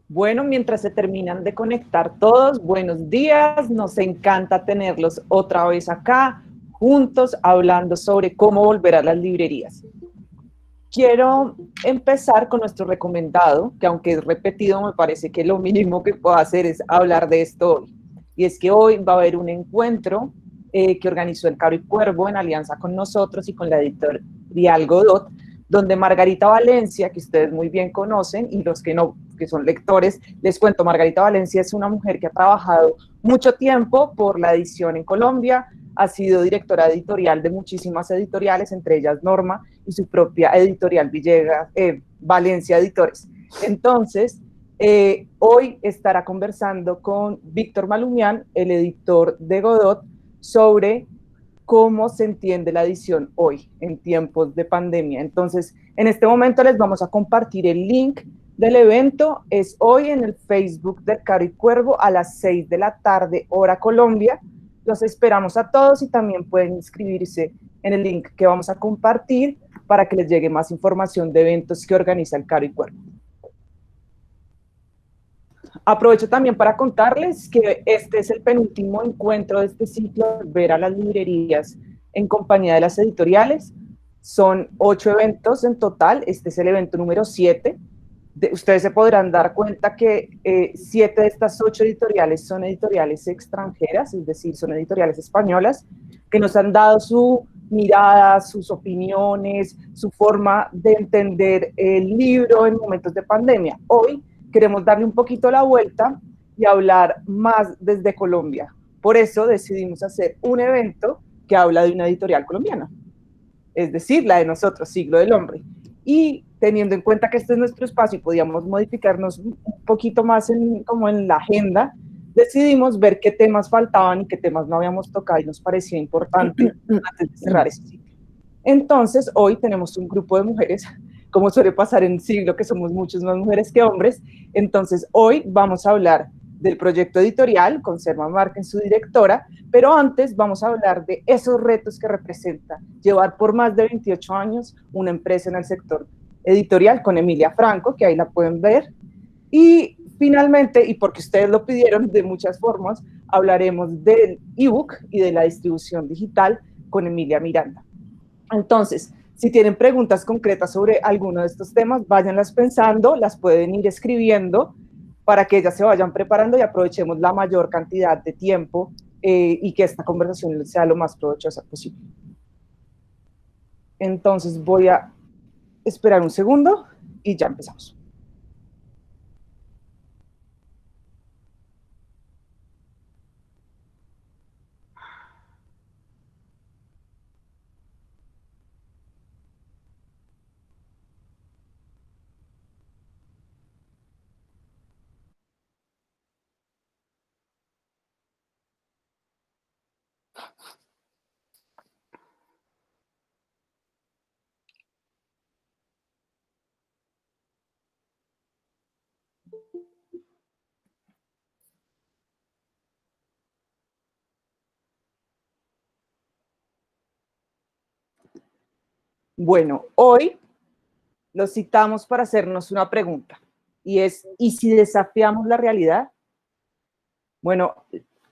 Bueno, mientras se terminan de conectar todos, buenos días, nos encanta tenerlos otra vez acá, juntos, hablando sobre cómo volver a las librerías. Quiero empezar con nuestro recomendado, que aunque es repetido, me parece que lo mínimo que puedo hacer es hablar de esto hoy. Y es que hoy va a haber un encuentro que organizó el Caro y Cuervo en alianza con nosotros y con la editorial Godot, donde Margarita Valencia, que ustedes muy bien conocen, y los que no, que son lectores, les cuento, Margarita Valencia es una mujer que ha trabajado mucho tiempo por la edición en Colombia, ha sido directora editorial de muchísimas editoriales, entre ellas Norma, y su propia editorial Villegas, Valencia Editores. Entonces, hoy estará conversando con Víctor Malumián, el editor de Godot, sobre cómo se entiende la edición hoy en tiempos de pandemia. Entonces, en este momento les vamos a compartir el link del evento. Es hoy en el Facebook del Caro y Cuervo a las 6 de la tarde, hora Colombia. Los esperamos a todos y también pueden inscribirse en el link que vamos a compartir para que les llegue más información de eventos que organiza el Caro y Cuervo. Aprovecho también para contarles que este es el penúltimo encuentro de este ciclo, ver a las librerías en compañía de las editoriales. Son 8 eventos en total, este es el evento número 7. Ustedes se podrán dar cuenta que 7 de estas 8 editoriales son editoriales extranjeras, es decir, son editoriales españolas, que nos han dado su mirada, sus opiniones, su forma de entender el libro en momentos de pandemia. Hoy queremos darle un poquito la vuelta y hablar más desde Colombia. Por eso decidimos hacer un evento que habla de una editorial colombiana, es decir, la de nosotros, Siglo del Hombre. Y teniendo en cuenta que este es nuestro espacio y podíamos modificarnos un poquito más como en la agenda, decidimos ver qué temas faltaban y qué temas no habíamos tocado y nos parecía importante antes de cerrar ese ciclo. Entonces, hoy tenemos un grupo de mujeres, como suele pasar en Siglo, que somos muchas más mujeres que hombres. Entonces, hoy vamos a hablar del proyecto editorial con Selma Márquez, su directora, pero antes vamos a hablar de esos retos que representa llevar por más de 28 años una empresa en el sector editorial con Emilia Franco, que ahí la pueden ver. Y finalmente, y porque ustedes lo pidieron de muchas formas, hablaremos del ebook y de la distribución digital con Emilia Miranda. Entonces, si tienen preguntas concretas sobre alguno de estos temas, váyanlas pensando, las pueden ir escribiendo para que ellas se vayan preparando y aprovechemos la mayor cantidad de tiempo y que esta conversación sea lo más provechosa posible. Entonces voy a esperar un segundo y ya empezamos. Bueno, hoy los citamos para hacernos una pregunta y es, ¿y si desafiamos la realidad? Bueno,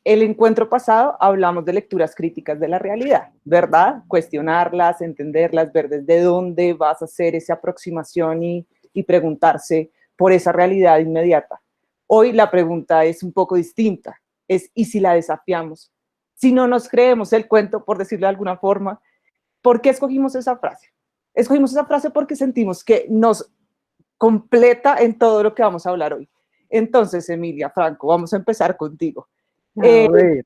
el encuentro pasado hablamos de lecturas críticas de la realidad, ¿verdad? Cuestionarlas, entenderlas, ver desde dónde vas a hacer esa aproximación y preguntarse por esa realidad inmediata. Hoy la pregunta es un poco distinta, es ¿y si la desafiamos? Si no nos creemos el cuento, por decirlo de alguna forma, ¿por qué escogimos esa frase? Escogimos esa frase porque sentimos que nos completa en todo lo que vamos a hablar hoy. Entonces, Emilia, Franco, vamos a empezar contigo. A ver.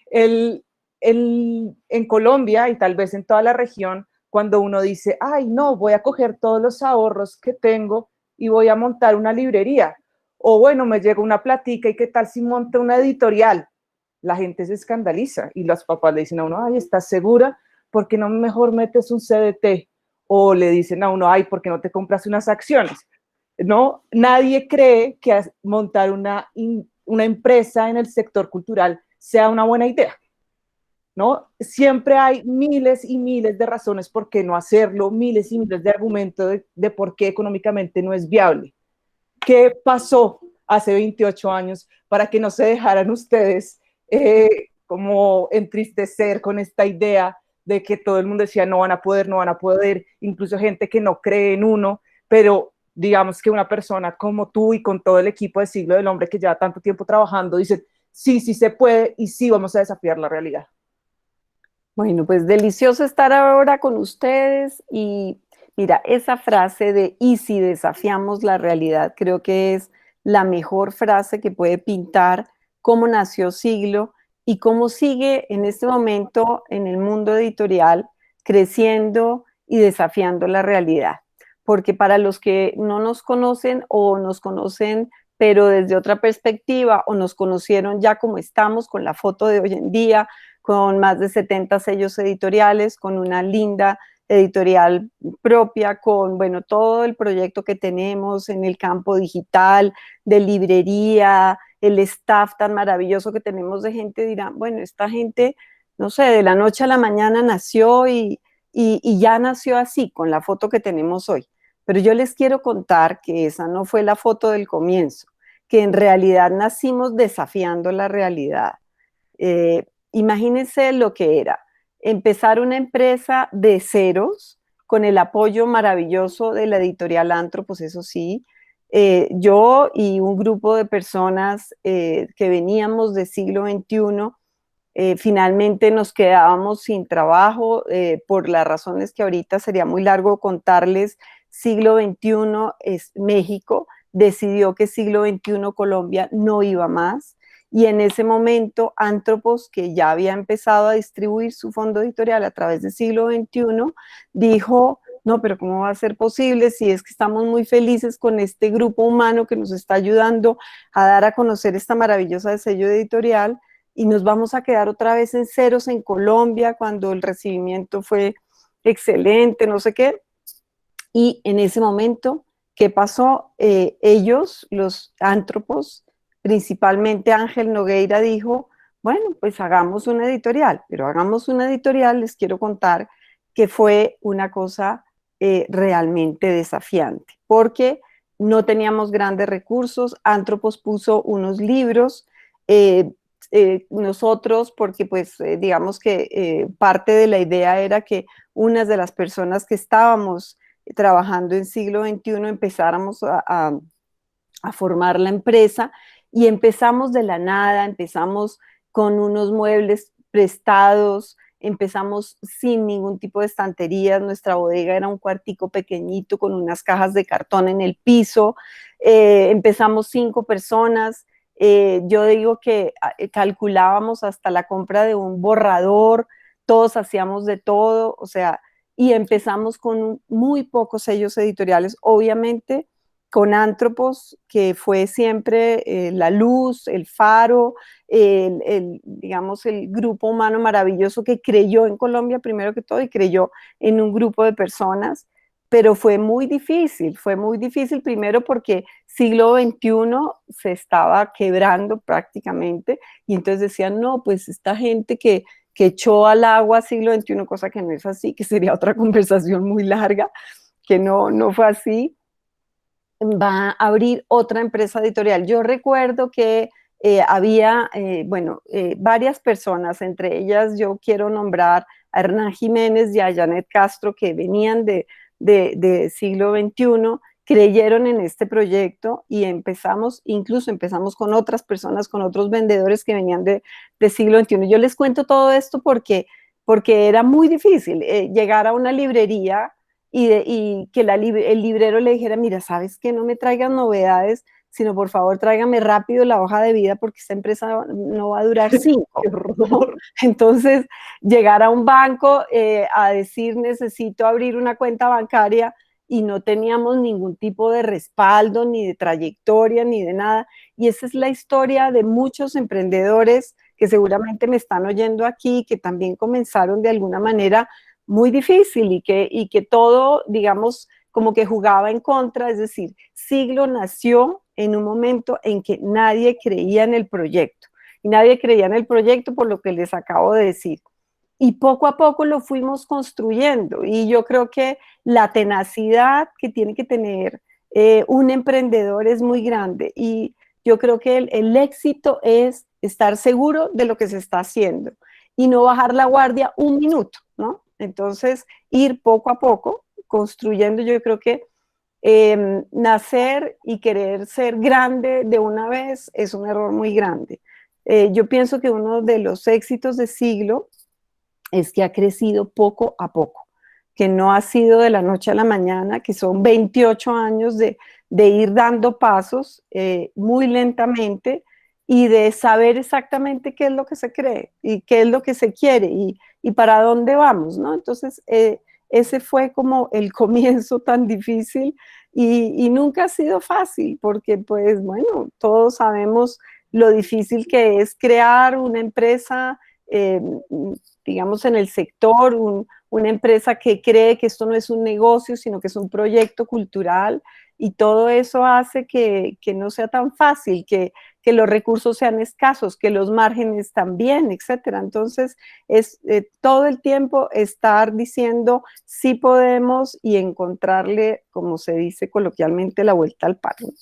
El, en Colombia y tal vez en toda la región, cuando uno dice, ay, no, voy a coger todos los ahorros que tengo y voy a montar una librería. O bueno, me llega una platica y qué tal si monta una editorial. La gente se escandaliza y los papás le dicen a uno, ay, ¿estás segura? ¿Por qué no mejor metes un CDT? O le dicen a uno, ay, ¿por qué no te compras unas acciones? ¿No? Nadie cree que montar una empresa en el sector cultural sea una buena idea, ¿no? Siempre hay miles y miles de razones por qué no hacerlo, miles y miles de argumentos de por qué económicamente no es viable. ¿Qué pasó hace 28 años para que no se dejaran ustedes como entristecer con esta idea de que todo el mundo decía no van a poder, no van a poder, incluso gente que no cree en uno, pero digamos que una persona como tú y con todo el equipo de Siglo del Hombre que lleva tanto tiempo trabajando, dicen sí, sí se puede y sí vamos a desafiar la realidad? Bueno, pues delicioso estar ahora con ustedes y mira, esa frase de ¿y si desafiamos la realidad? Creo que es la mejor frase que puede pintar cómo nació Siglo y cómo sigue en este momento en el mundo editorial creciendo y desafiando la realidad. Porque para los que no nos conocen o nos conocen pero desde otra perspectiva o nos conocieron ya como estamos con la foto de hoy en día, con más de 70 sellos editoriales, con una linda editorial propia, con, bueno, todo el proyecto que tenemos en el campo digital, de librería, el staff tan maravilloso que tenemos de gente, dirán, bueno, esta gente, no sé, de la noche a la mañana nació y ya nació así, con la foto que tenemos hoy. Pero yo les quiero contar que esa no fue la foto del comienzo, que en realidad nacimos desafiando la realidad. Imagínense lo que era empezar una empresa de ceros con el apoyo maravilloso de la editorial Antropos, eso sí. Yo y un grupo de personas que veníamos del siglo XXI, finalmente nos quedábamos sin trabajo por las razones que ahorita sería muy largo contarles. Siglo XXI es México, decidió que siglo XXI Colombia no iba más. Y en ese momento, Antropos, que ya había empezado a distribuir su fondo editorial a través de siglo XXI, dijo, no, pero ¿cómo va a ser posible si es que estamos muy felices con este grupo humano que nos está ayudando a dar a conocer esta maravillosa sello editorial y nos vamos a quedar otra vez en ceros en Colombia cuando el recibimiento fue excelente, no sé qué? Y en ese momento, ¿qué pasó? Ellos, los Antropos, principalmente Ángel Nogueira, dijo, bueno, pues hagamos una editorial, pero hagamos una editorial, les quiero contar que fue una cosa realmente desafiante, porque no teníamos grandes recursos, Antropos puso unos libros, nosotros, porque pues digamos que parte de la idea era que unas de las personas que estábamos trabajando en siglo XXI empezáramos a formar la empresa y empezamos de la nada, empezamos con unos muebles prestados, empezamos sin ningún tipo de estanterías, nuestra bodega era un cuartico pequeñito con unas cajas de cartón en el piso, empezamos 5 personas, yo digo que calculábamos hasta la compra de un borrador, todos hacíamos de todo, o sea, y empezamos con muy pocos sellos editoriales, obviamente con Antropos, que fue siempre la luz, el faro, digamos, el grupo humano maravilloso que creyó en Colombia primero que todo y creyó en un grupo de personas, pero fue muy difícil primero porque siglo XXI se estaba quebrando prácticamente y entonces decían, no, pues esta gente que echó al agua siglo XXI, cosa que no es así, que sería otra conversación muy larga, que no fue así, va a abrir otra empresa editorial. Yo recuerdo que había, varias personas, entre ellas yo quiero nombrar a Hernán Jiménez y a Janet Castro, que venían de siglo XXI, creyeron en este proyecto y incluso empezamos con otras personas, con otros vendedores que venían de siglo XXI. Yo les cuento todo esto porque era muy difícil llegar a una librería y que el librero le dijera, mira, ¿sabes qué? No me traigan novedades, sino por favor tráigame rápido la hoja de vida porque esta empresa no va a durar Qué 5, ¿no? horror. Entonces, llegar a un banco a decir necesito abrir una cuenta bancaria y no teníamos ningún tipo de respaldo, ni de trayectoria, ni de nada. Y esa es la historia de muchos emprendedores que seguramente me están oyendo aquí, que también comenzaron de alguna manera muy difícil y que todo, digamos, como que jugaba en contra, es decir, Siglo nació en un momento en que nadie creía en el proyecto, y nadie creía en el proyecto por lo que les acabo de decir. Y poco a poco lo fuimos construyendo, y yo creo que la tenacidad que tiene que tener un emprendedor es muy grande, y yo creo que el éxito es estar seguro de lo que se está haciendo y no bajar la guardia un minuto, ¿no? Entonces, ir poco a poco construyendo, yo creo que nacer y querer ser grande de una vez es un error muy grande. Yo pienso que uno de los éxitos de siglo es que ha crecido poco a poco, que no ha sido de la noche a la mañana, que son 28 años de ir dando pasos muy lentamente y de saber exactamente qué es lo que se cree y qué es lo que se quiere y para dónde vamos, ¿no? Entonces, ese fue como el comienzo tan difícil y nunca ha sido fácil porque, pues, bueno, todos sabemos lo difícil que es crear una empresa, eh, digamos, en el sector, una empresa que cree que esto no es un negocio, sino que es un proyecto cultural, y todo eso hace que no sea tan fácil, que los recursos sean escasos, que los márgenes también, etcétera. Entonces, es todo el tiempo estar diciendo sí podemos y encontrarle, como se dice coloquialmente, la vuelta al palo.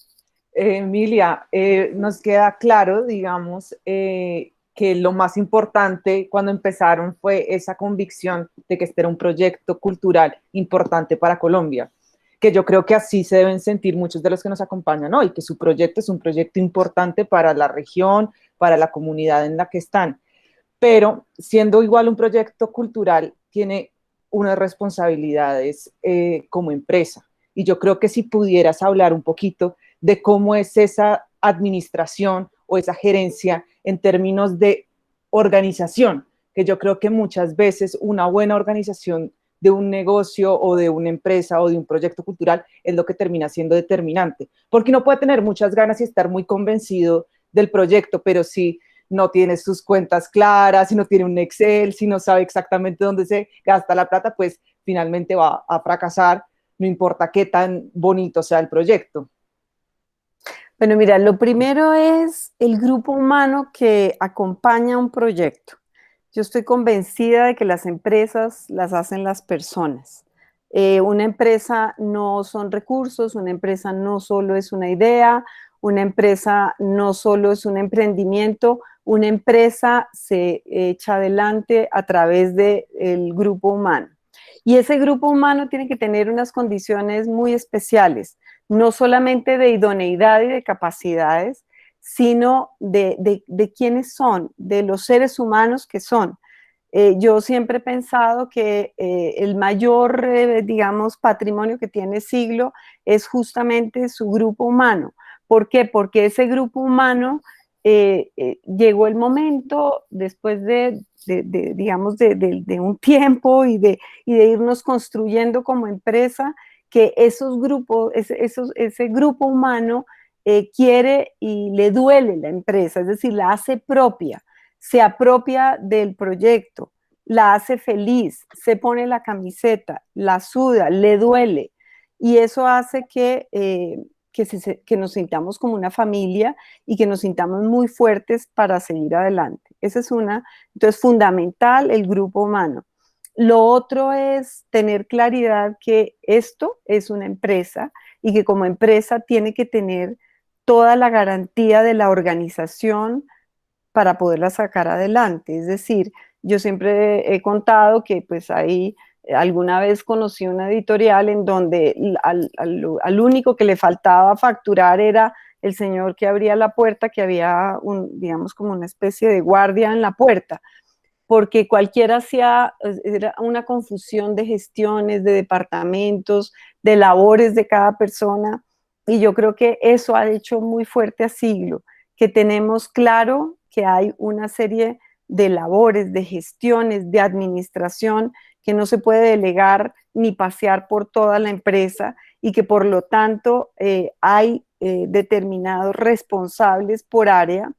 Emilia, nos queda claro, digamos, que lo más importante cuando empezaron fue esa convicción de que este era un proyecto cultural importante para Colombia, que yo creo que así se deben sentir muchos de los que nos acompañan hoy, que su proyecto es un proyecto importante para la región, para la comunidad en la que están, pero siendo igual un proyecto cultural, tiene unas responsabilidades como empresa. Y yo creo que si pudieras hablar un poquito de cómo es esa administración o esa gerencia en términos de organización, que yo creo que muchas veces una buena organización de un negocio o de una empresa o de un proyecto cultural es lo que termina siendo determinante, porque uno puede tener muchas ganas y estar muy convencido del proyecto, pero si no tiene sus cuentas claras, si no tiene un Excel, si no sabe exactamente dónde se gasta la plata, pues finalmente va a fracasar, no importa qué tan bonito sea el proyecto. Bueno, mira, lo primero es el grupo humano que acompaña un proyecto. Yo estoy convencida de que las empresas las hacen las personas. Una empresa no son recursos, una empresa no solo es una idea, una empresa no solo es un emprendimiento, una empresa se echa adelante a través del grupo humano. Y ese grupo humano tiene que tener unas condiciones muy especiales, no solamente de idoneidad y de capacidades, sino de quiénes son, de los seres humanos que son. Yo siempre he pensado que el mayor, digamos, patrimonio que tiene Siglo es justamente su grupo humano. ¿Por qué? Porque ese grupo humano llegó el momento después digamos, de un tiempo y de irnos construyendo como empresa, que esos grupos, ese grupo humano quiere y le duele la empresa, es decir, la hace propia, se apropia del proyecto, la hace feliz, se pone la camiseta, la suda, le duele. Y eso hace que nos sintamos como una familia y que nos sintamos muy fuertes para seguir adelante. Esa es una, entonces, fundamental el grupo humano. Lo otro es tener claridad que esto es una empresa y que como empresa tiene que tener toda la garantía de la organización para poderla sacar adelante. Es decir, yo siempre he contado que pues ahí alguna vez conocí una editorial en donde al único que le faltaba facturar era el señor que abría la puerta, que había digamos como una especie de guardia en la puerta, porque cualquiera hacía, era una confusión de gestiones, de departamentos, de labores de cada persona, y yo creo que eso ha hecho muy fuerte a Siglo, que tenemos claro que hay una serie de labores, de gestiones, de administración que no se puede delegar ni pasear por toda la empresa y que por lo tanto hay determinados responsables por área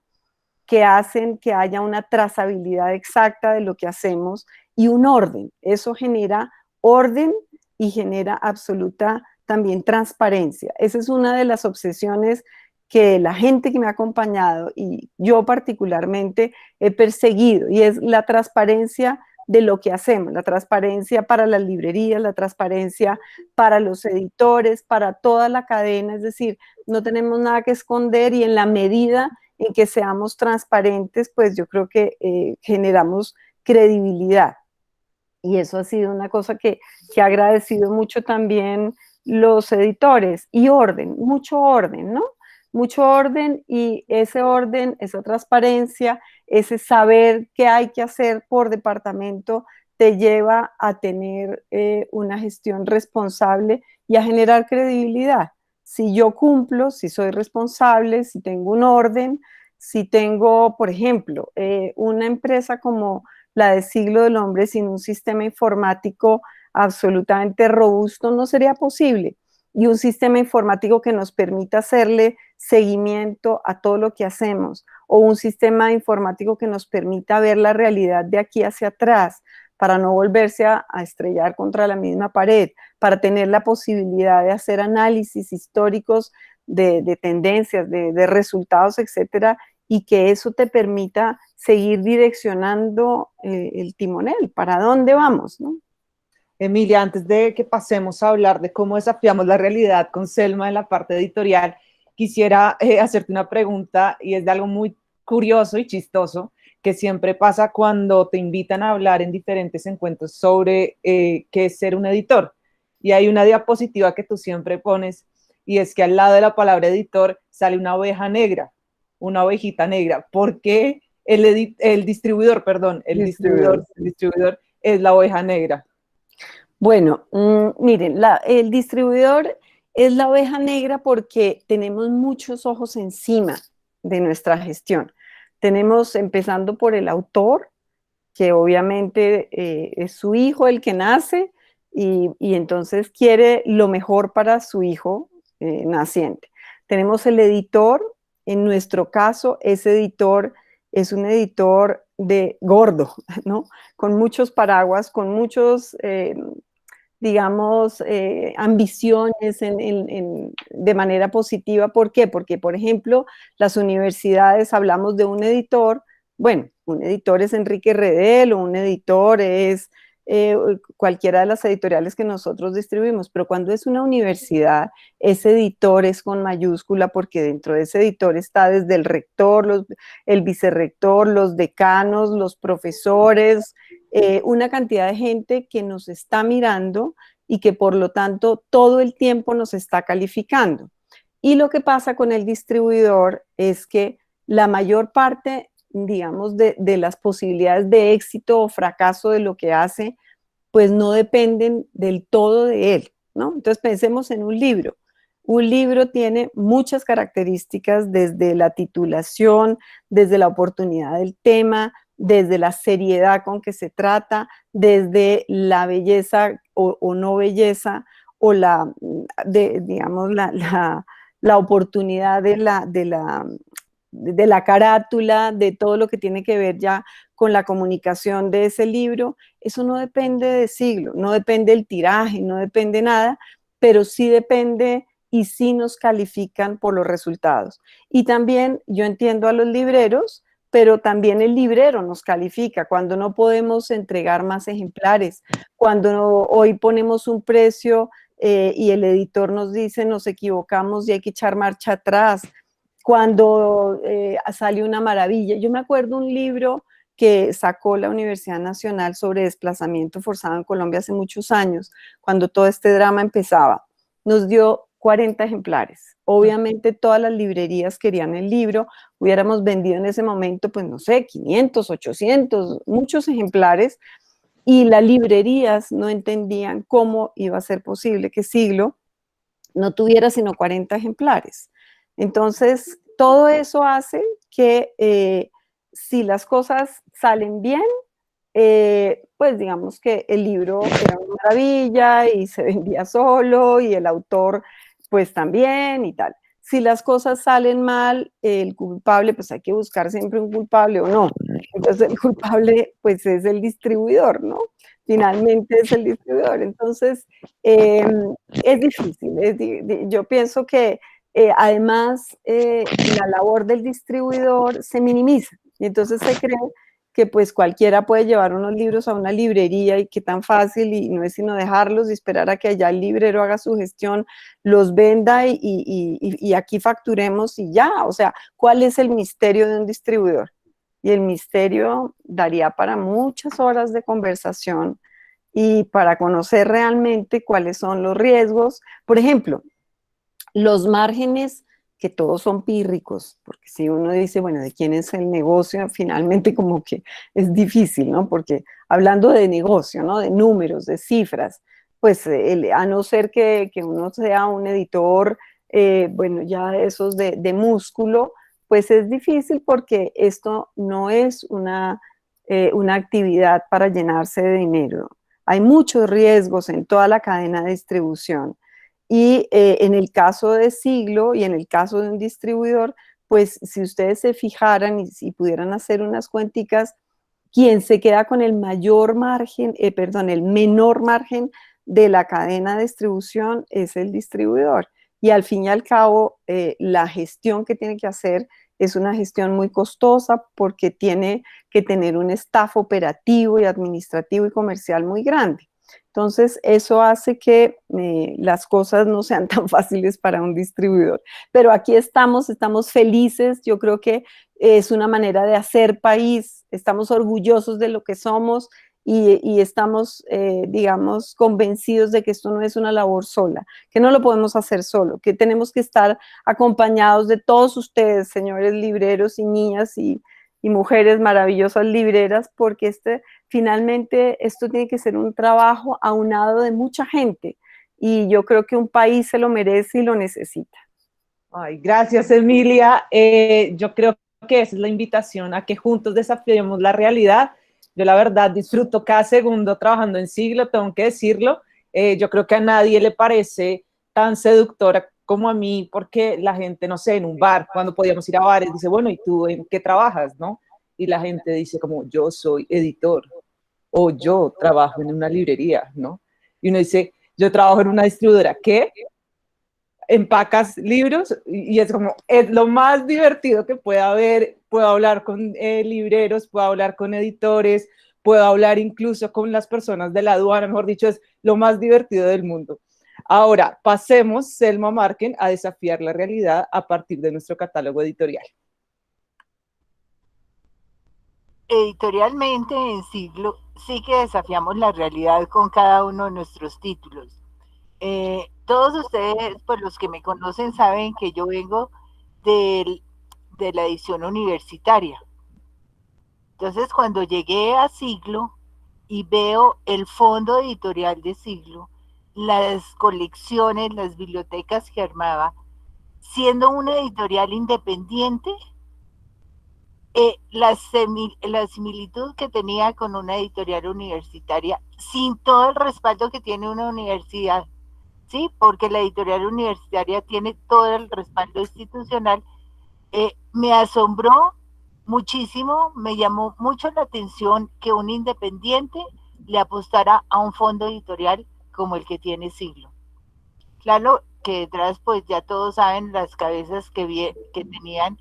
que hacen que haya una trazabilidad exacta de lo que hacemos y un orden. Eso genera orden y genera absoluta también transparencia. Esa es una de las obsesiones que la gente que me ha acompañado y yo particularmente he perseguido, y es la transparencia de lo que hacemos, la transparencia para las librerías, la transparencia para los editores, para toda la cadena, es decir, no tenemos nada que esconder y en la medida en que seamos transparentes, pues yo creo que generamos credibilidad. Y eso ha sido una cosa que ha agradecido mucho también los editores. Y orden, mucho orden, ¿no? Mucho orden, y ese orden, esa transparencia, ese saber qué hay que hacer por departamento, te lleva a tener una gestión responsable y a generar credibilidad. Si yo cumplo, si soy responsable, si tengo un orden, si tengo, por ejemplo, una empresa como la de Siglo del Hombre sin un sistema informático absolutamente robusto no sería posible. Y un sistema informático que nos permita hacerle seguimiento a todo lo que hacemos, o un sistema informático que nos permita ver la realidad de aquí hacia atrás, para no volverse a estrellar contra la misma pared, para tener la posibilidad de hacer análisis históricos de tendencias, de resultados, etcétera, y que eso te permita seguir direccionando el timonel, para dónde vamos, ¿no? Emilia, antes de que pasemos a hablar de cómo desafiamos la realidad con Selma en la parte editorial, quisiera hacerte una pregunta, y es de algo muy curioso y chistoso que siempre pasa cuando te invitan a hablar en diferentes encuentros sobre qué es ser un editor. Y hay una diapositiva que tú siempre pones, y es que al lado de la palabra editor sale una oveja negra, una ovejita negra. ¿Por qué el distribuidor, perdón, el distribuidor es la oveja negra? Bueno, miren, el distribuidor es la oveja negra porque tenemos muchos ojos encima de nuestra gestión. Tenemos, empezando por el autor, que obviamente es su hijo el que nace y entonces quiere lo mejor para su hijo naciente. Tenemos el editor, en nuestro caso, ese editor es un editor de gordo, ¿no? Con muchos paraguas, con muchos digamos, ambiciones de manera positiva. ¿Por qué? Porque, por ejemplo, las universidades, hablamos de un editor, bueno, un editor es Enrique Redel, o un editor es cualquiera de las editoriales que nosotros distribuimos, pero cuando es una universidad, ese editor es con mayúscula, porque dentro de ese editor está desde el rector, el vicerrector, los decanos, los profesores, una cantidad de gente que nos está mirando y que por lo tanto todo el tiempo nos está calificando. Y lo que pasa con el distribuidor es que la mayor parte, digamos, de las posibilidades de éxito o fracaso de lo que hace, pues no dependen del todo de él, ¿no? Entonces pensemos en un libro. Un libro tiene muchas características, desde la titulación, desde la oportunidad del tema, desde la seriedad con que se trata, desde la belleza o no belleza, o digamos, la oportunidad de la carátula, de todo lo que tiene que ver ya con la comunicación de ese libro. Eso no depende de Siglo, no depende del tiraje, no depende nada, pero sí depende y sí nos califican por los resultados. Y también yo entiendo a los libreros, pero también el librero nos califica cuando no podemos entregar más ejemplares, cuando hoy ponemos un precio y el editor nos dice nos equivocamos y hay que echar marcha atrás, cuando sale una maravilla. Yo me acuerdo un libro que sacó la Universidad Nacional sobre desplazamiento forzado en Colombia hace muchos años, cuando todo este drama empezaba. Nos dio 40 ejemplares. Obviamente todas las librerías querían el libro, hubiéramos vendido en ese momento, pues no sé, 500, 800, muchos ejemplares, y las librerías no entendían cómo iba a ser posible que Siglo no tuviera sino 40 ejemplares. Entonces, todo eso hace que si las cosas salen bien, pues digamos que el libro era una maravilla y se vendía solo y el autor pues también y tal. Si las cosas salen mal, el culpable, pues hay que buscar siempre un culpable o no. Entonces el culpable pues es el distribuidor, ¿no? Finalmente es el distribuidor. Entonces es difícil. Yo pienso que además la labor del distribuidor se minimiza y entonces se cree que pues cualquiera puede llevar unos libros a una librería y que tan fácil y no es sino dejarlos y esperar a que allá el librero haga su gestión, los venda y aquí facturemos y ya. O sea, ¿cuál es el misterio de un distribuidor? Y el misterio daría para muchas horas de conversación y para conocer realmente cuáles son los riesgos. Por ejemplo, los márgenes, que todos son pírricos, porque si uno dice, bueno, ¿de quién es el negocio? Finalmente como que es difícil, ¿no? Porque hablando de negocio, ¿no? De números, de cifras, pues a no ser que uno sea un editor, bueno, ya esos de músculo, pues es difícil porque esto no es una actividad para llenarse de dinero. Hay muchos riesgos en toda la cadena de distribución. Y en el caso de Siglo y en el caso de un distribuidor, pues si ustedes se fijaran y si pudieran hacer unas cuenticas, quien se queda con el mayor margen, perdón, el menor margen de la cadena de distribución es el distribuidor. Y al fin y al cabo, la gestión que tiene que hacer es una gestión muy costosa porque tiene que tener un staff operativo y administrativo y comercial muy grande. Entonces, eso hace que las cosas no sean tan fáciles para un distribuidor. Pero aquí estamos felices. Yo creo que es una manera de hacer país. Estamos orgullosos de lo que somos y estamos, digamos, convencidos de que esto no es una labor sola, que no lo podemos hacer solo, que tenemos que estar acompañados de todos ustedes, señores libreros y niñas y mujeres maravillosas libreras, porque finalmente esto tiene que ser un trabajo aunado de mucha gente y yo creo que un país se lo merece y lo necesita. Ay, gracias, Emilia. Yo creo que esa es la invitación a que juntos desafiemos la realidad. Yo la verdad disfruto cada segundo trabajando en Siglo, tengo que decirlo. Yo creo que a nadie le parece tan seductora como a mí, porque la gente, no sé, en un bar, cuando podíamos ir a bares, dice, bueno, ¿y tú en qué trabajas, no? Y la gente dice como, yo soy editor o yo trabajo en una librería, ¿no? Y uno dice, yo trabajo en una distribuidora, ¿qué? Empacas libros y es como, es lo más divertido que puede haber. Puedo hablar con libreros, puedo hablar con editores, puedo hablar incluso con las personas de la aduana, mejor dicho, es lo más divertido del mundo. Ahora, pasemos, Selma Marken, a desafiar la realidad a partir de nuestro catálogo editorial. Editorialmente en Siglo sí que desafiamos la realidad con cada uno de nuestros títulos. Todos ustedes, pues los que me conocen, saben que yo vengo de la edición universitaria. Entonces, cuando llegué a Siglo y veo el fondo editorial de Siglo, las colecciones, las bibliotecas que armaba, siendo una editorial independiente, la similitud que tenía con una editorial universitaria, sin todo el respaldo que tiene una universidad, ¿sí? Porque la editorial universitaria tiene todo el respaldo institucional, me asombró muchísimo, me llamó mucho la atención que un independiente le apostara a un fondo editorial como el que tiene Siglo. Claro, que detrás pues ya todos saben las cabezas que tenían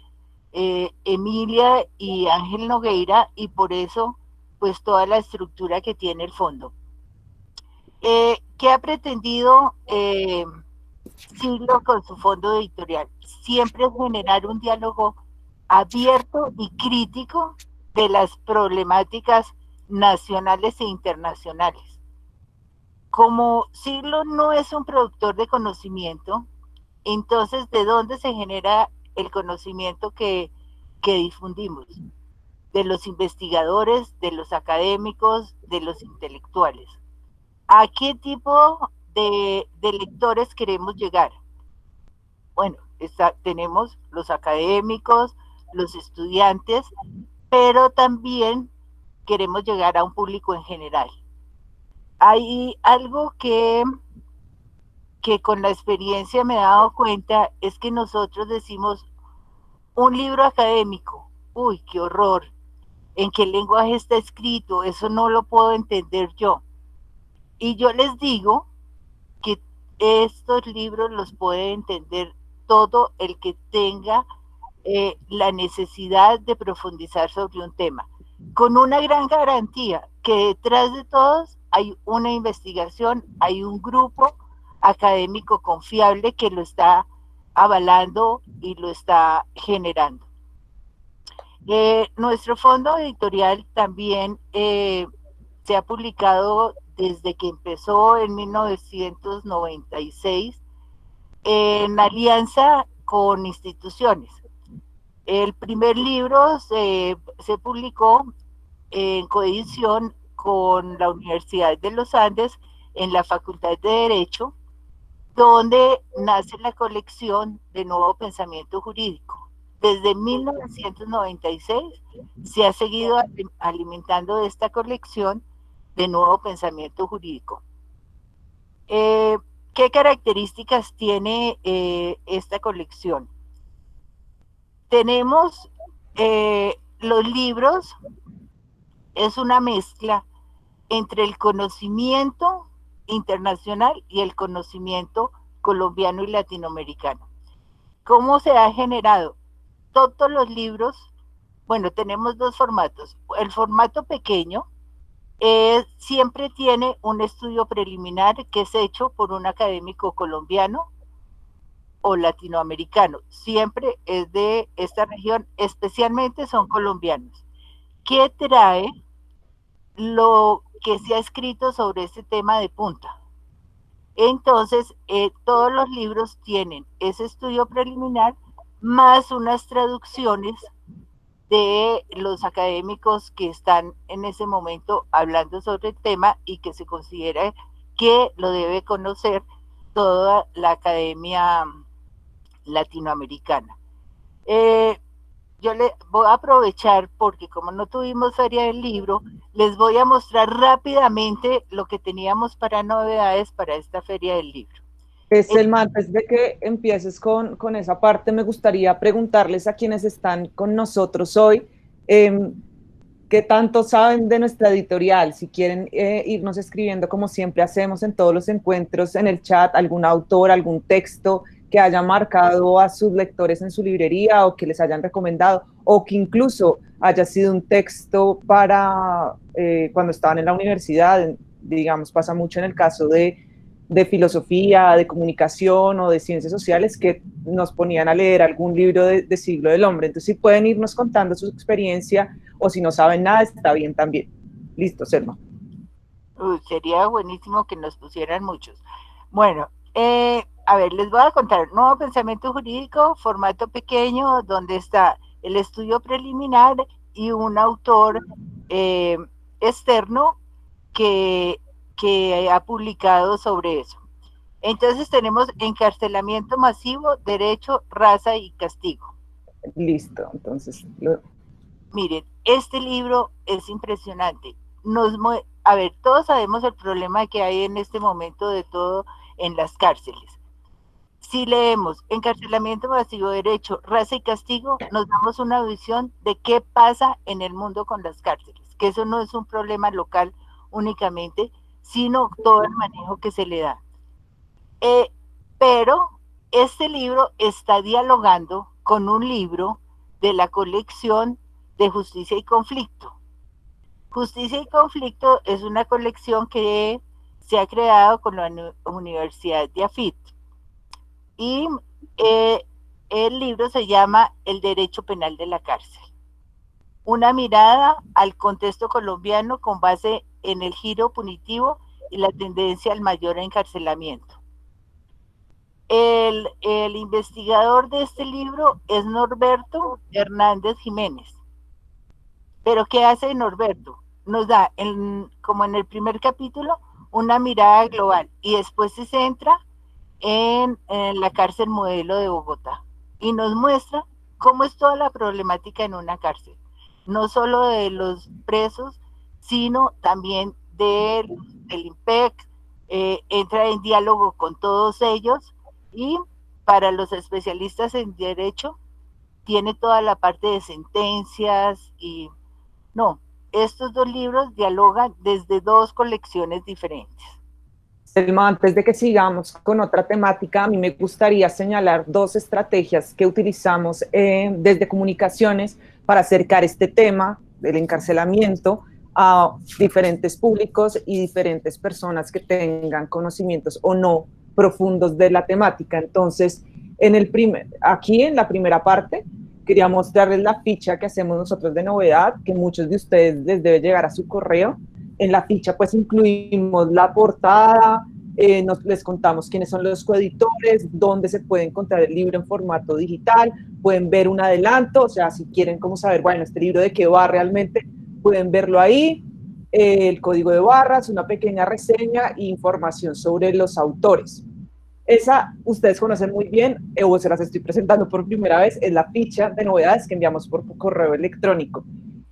Emilia y Ángel Nogueira, y por eso pues toda la estructura que tiene el fondo. ¿Qué ha pretendido Siglo con su fondo editorial? Siempre es generar un diálogo abierto y crítico de las problemáticas nacionales e internacionales. Como Siglo no es un productor de conocimiento, entonces ¿de dónde se genera el conocimiento que difundimos? De los investigadores, de los académicos, de los intelectuales. ¿A qué tipo de lectores queremos llegar? Bueno, tenemos los académicos, los estudiantes, pero también queremos llegar a un público en general. Hay algo que con la experiencia me he dado cuenta, es que nosotros decimos un libro académico, uy, qué horror, ¿en qué lenguaje está escrito? Eso no lo puedo entender yo. Y yo les digo que estos libros los puede entender todo el que tenga la necesidad de profundizar sobre un tema, con una gran garantía, que detrás de todos hay una investigación, hay un grupo académico confiable que lo está avalando y lo está generando. Nuestro fondo editorial también se ha publicado desde que empezó en 1996 en alianza con instituciones. El primer libro se publicó en coedición con la Universidad de los Andes en la Facultad de Derecho, donde nace la colección de Nuevo Pensamiento Jurídico. Desde 1996 se ha seguido alimentando esta colección de Nuevo Pensamiento Jurídico. ¿Qué características tiene esta colección? Tenemos los libros, es una mezcla entre el conocimiento internacional y el conocimiento colombiano y latinoamericano. ¿Cómo se ha generado? Todos los libros, bueno, tenemos dos formatos. El formato pequeño siempre tiene un estudio preliminar que es hecho por un académico colombiano o latinoamericano. Siempre es de esta región, especialmente son colombianos. ¿Qué trae lo que se ha escrito sobre este tema de punta? Entonces, todos los libros tienen ese estudio preliminar más unas traducciones de los académicos que están en ese momento hablando sobre el tema y que se considera que lo debe conocer toda la academia latinoamericana. Yo le voy a aprovechar, porque como no tuvimos feria del libro, les voy a mostrar rápidamente lo que teníamos para novedades para esta feria del libro. Selma, antes de que empieces con esa parte, me gustaría preguntarles a quienes están con nosotros hoy, ¿qué tanto saben de nuestra editorial? Si quieren irnos escribiendo, como siempre hacemos en todos los encuentros, en el chat, algún autor, algún texto que haya marcado a sus lectores en su librería o que les hayan recomendado, o que incluso haya sido un texto para cuando estaban en la universidad. Digamos, pasa mucho en el caso de filosofía, de comunicación o de ciencias sociales, que nos ponían a leer algún libro de Siglo del Hombre. Entonces, si pueden irnos contando su experiencia, o si no saben nada, está bien también. Listo, Selma. Sería buenísimo que nos pusieran muchos. Bueno, a ver, les voy a contar. Nuevo Pensamiento Jurídico, formato pequeño, donde está el estudio preliminar y un autor externo que ha publicado sobre eso. Entonces tenemos encarcelamiento masivo, derecho, raza y castigo. Listo, entonces. Miren, este libro es impresionante. A ver, todos sabemos el problema que hay en este momento de todo en las cárceles. Si leemos encarcelamiento masivo, derecho, raza y castigo, nos damos una visión de qué pasa en el mundo con las cárceles, que eso no es un problema local únicamente, sino todo el manejo que se le da. pero este libro está dialogando con un libro de la colección de Justicia y Conflicto. Justicia y Conflicto es una colección que se ha creado con la Universidad de Afit. Y el libro se llama El Derecho Penal de la Cárcel. Una mirada al contexto colombiano con base en el giro punitivo y la tendencia al mayor encarcelamiento. El investigador de este libro es Norberto Hernández Jiménez. Pero ¿qué hace Norberto? Nos da, como en el primer capítulo, una mirada global y después se centra en la cárcel modelo de Bogotá y nos muestra cómo es toda la problemática en una cárcel, no solo de los presos, sino también del IMPEC, entra en diálogo con todos ellos y para los especialistas en derecho tiene toda la parte de sentencias y no, estos dos libros dialogan desde dos colecciones diferentes. Selma, antes de que sigamos con otra temática, a mí me gustaría señalar dos estrategias que utilizamos desde comunicaciones para acercar este tema del encarcelamiento a diferentes públicos y diferentes personas que tengan conocimientos o no profundos de la temática. Entonces, aquí en la primera parte, quería mostrarles la ficha que hacemos nosotros de novedad, que muchos de ustedes les debe llegar a su correo. En la ficha pues incluimos la portada, les contamos quiénes son los coeditores, dónde se puede encontrar el libro en formato digital, pueden ver un adelanto, o sea, si quieren como saber, bueno, este libro de qué va realmente, pueden verlo ahí, el código de barras, una pequeña reseña e información sobre los autores. Esa ustedes conocen muy bien, o se las estoy presentando por primera vez, es la ficha de novedades que enviamos por correo electrónico.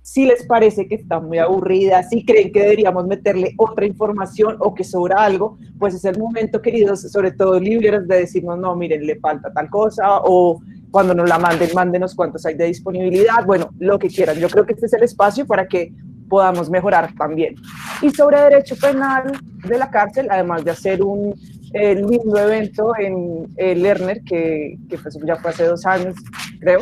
Si les parece que está muy aburrida, si creen que deberíamos meterle otra información o que sobra algo, pues es el momento, queridos, sobre todo libreros, de decirnos, no, miren, le falta tal cosa, o cuando nos la manden, mándenos cuántos hay de disponibilidad, bueno, lo que quieran. Yo creo que este es el espacio para que podamos mejorar también. Y sobre derecho penal de la cárcel, además de hacer un lindo evento en Lerner, que pues ya fue hace 2 años, creo,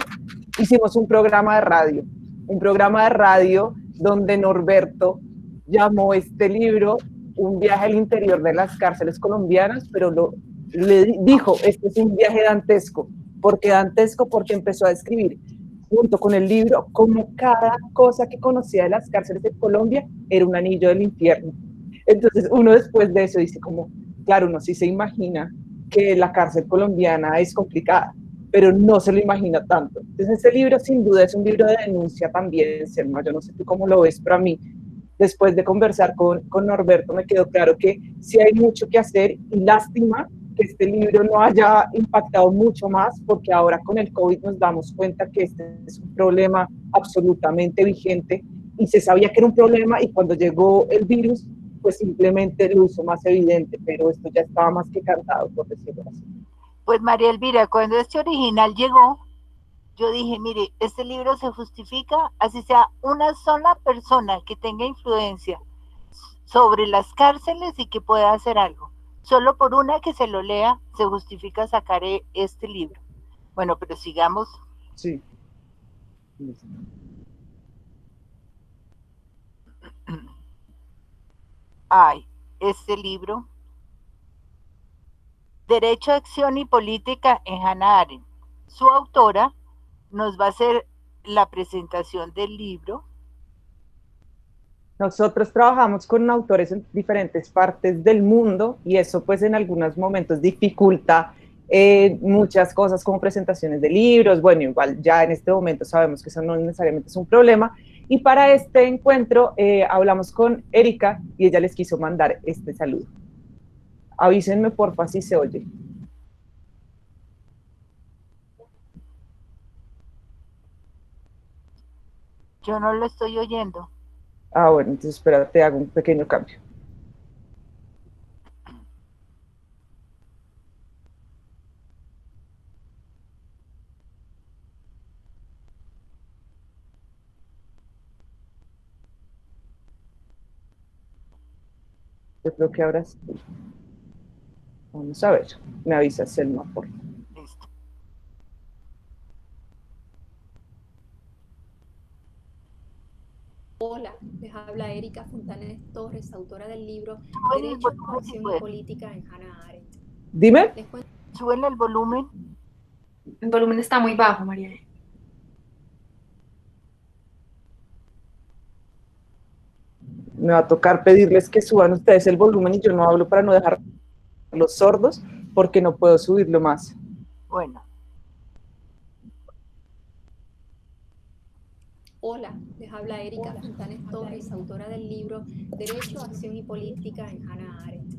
hicimos un programa de radio donde Norberto llamó este libro Un viaje al interior de las cárceles colombianas, pero le dijo, este es un viaje dantesco. ¿Por qué dantesco? Porque empezó a describir junto con el libro como cada cosa que conocía de las cárceles de Colombia era un anillo del infierno. Entonces uno después de eso dice como, claro, uno sí se imagina que la cárcel colombiana es complicada, pero no se lo imagina tanto. Entonces este libro sin duda es un libro de denuncia también, Selma, yo no sé tú cómo lo ves, pero a mí, después de conversar con Norberto, me quedó claro que sí hay mucho que hacer y lástima que este libro no haya impactado mucho más, porque ahora con el COVID nos damos cuenta que este es un problema absolutamente vigente y se sabía que era un problema y cuando llegó el virus, pues simplemente lo hizo más evidente, pero esto ya estaba más que cantado, por decirlo así. Pues María Elvira, cuando este original llegó, yo dije, mire, este libro se justifica, así sea una sola persona que tenga influencia sobre las cárceles y que pueda hacer algo. Solo por una que se lo lea, se justifica sacar este libro. Bueno, pero sigamos. Sí. Ay, este libro. Derecho, Acción y Política en Hannah Arendt. Su autora nos va a hacer la presentación del libro. Nosotros trabajamos con autores en diferentes partes del mundo y eso pues en algunos momentos dificulta muchas cosas como presentaciones de libros. Bueno, igual ya en este momento sabemos que eso no necesariamente es un problema. Y para este encuentro hablamos con Erika y ella les quiso mandar este saludo. Avísenme porfa si se oye. Yo no lo estoy oyendo. Ah, bueno, entonces espérate, hago un pequeño cambio. Yo creo que ahora sí. Vamos a ver, me avisa Selma, por favor. Listo. Hola, les habla Erika Fontanes Torres, autora del libro Súbele el Derecho, volumen si Acción y puede. Política en Hannah Arendt. Dime. Les cuento. Súbele el volumen. El volumen está muy bajo, María. Me va a tocar pedirles que suban ustedes el volumen y yo no hablo para no dejar los sordos porque no puedo subirlo más. Bueno. Hola, les habla Erika Fontanes Torres, autora del libro Derecho, Acción y Política en Hannah Arendt.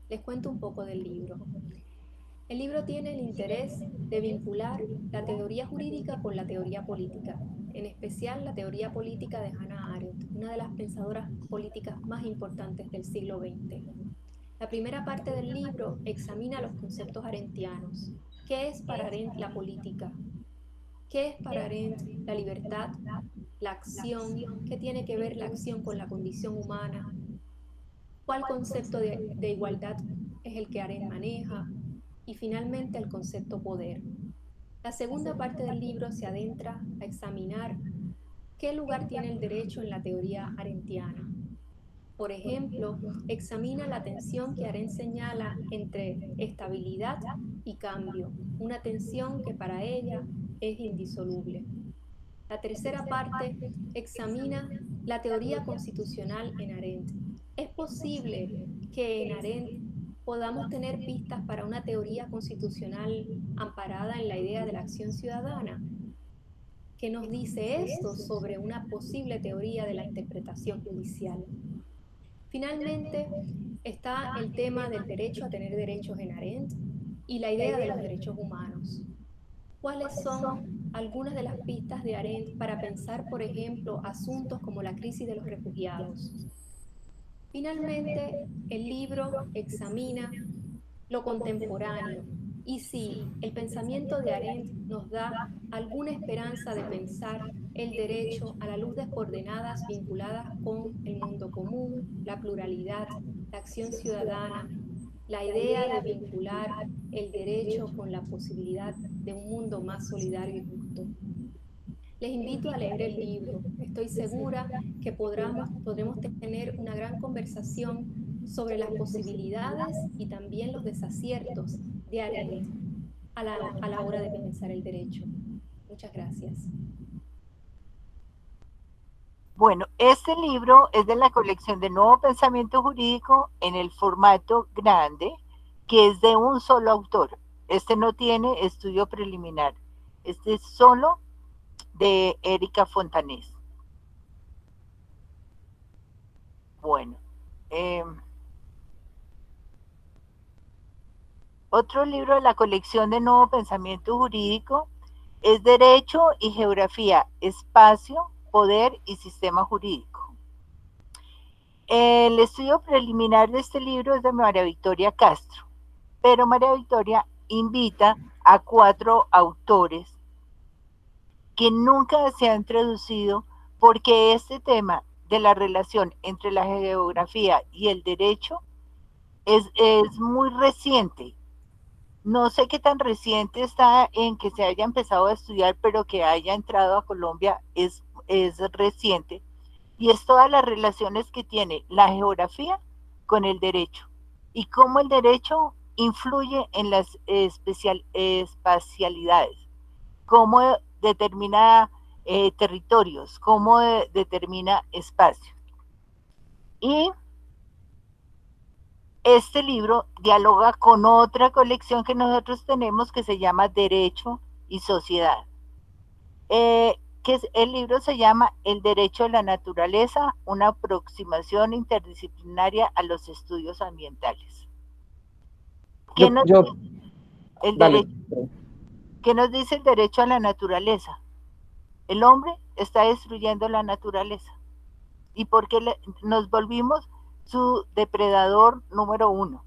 Les cuento un poco del libro. El libro tiene el interés de vincular la teoría jurídica con la teoría política, en especial la teoría política de Hannah Arendt, una de las pensadoras políticas más importantes del siglo XX. La primera parte del libro examina los conceptos arendtianos. ¿Qué es para Arendt la política? ¿Qué es para Arendt la libertad, la acción? ¿Qué tiene que ver la acción con la condición humana? ¿Cuál concepto de igualdad es el que Arendt maneja? Y finalmente el concepto poder. La segunda parte del libro se adentra a examinar qué lugar tiene el derecho en la teoría arendtiana. Por ejemplo, examina la tensión que Arendt señala entre estabilidad y cambio, una tensión que para ella es indisoluble. La tercera parte examina la teoría constitucional en Arendt. ¿Es posible que en Arendt podamos tener pistas para una teoría constitucional amparada en la idea de la acción ciudadana? ¿Qué nos dice esto sobre una posible teoría de la interpretación judicial? Finalmente, está el tema del derecho a tener derechos en Arendt y la idea de los derechos humanos. ¿Cuáles son algunas de las pistas de Arendt para pensar, por ejemplo, asuntos como la crisis de los refugiados? Finalmente, el libro examina lo contemporáneo y si el pensamiento de Arendt nos da alguna esperanza de pensar el derecho a la luz de coordenadas vinculadas con el mundo común, la pluralidad, la acción ciudadana, la idea de vincular el derecho con la posibilidad de un mundo más solidario y justo. Les invito a leer el libro. Estoy segura que podremos tener una gran conversación sobre las posibilidades y también los desaciertos de Arendt a la hora de pensar el derecho. Muchas gracias. Bueno, este libro es de la colección de Nuevo Pensamiento Jurídico en el formato grande, que es de un solo autor. Este no tiene estudio preliminar. Este es solo de Erika Fontanes. Bueno. Otro libro de la colección de Nuevo Pensamiento Jurídico es Derecho y Geografía, Espacio, Poder y Sistema Jurídico. El estudio preliminar de este libro es de María Victoria Castro, pero María Victoria invita a 4 autores que nunca se han traducido porque este tema de la relación entre la geografía y el derecho es muy reciente. No sé qué tan reciente está en que se haya empezado a estudiar, pero que haya entrado a Colombia es reciente. Y es todas las relaciones que tiene la geografía con el derecho y cómo el derecho influye en las espacialidades, cómo determina territorios, cómo determina espacio. Y este libro dialoga con otra colección que nosotros tenemos que se llama Derecho y Sociedad. El libro se llama El Derecho a la Naturaleza, una aproximación interdisciplinaria a los estudios ambientales. ¿Qué nos dice el derecho a la naturaleza? El hombre está destruyendo la naturaleza. ¿Y por qué nos volvimos su depredador número 1?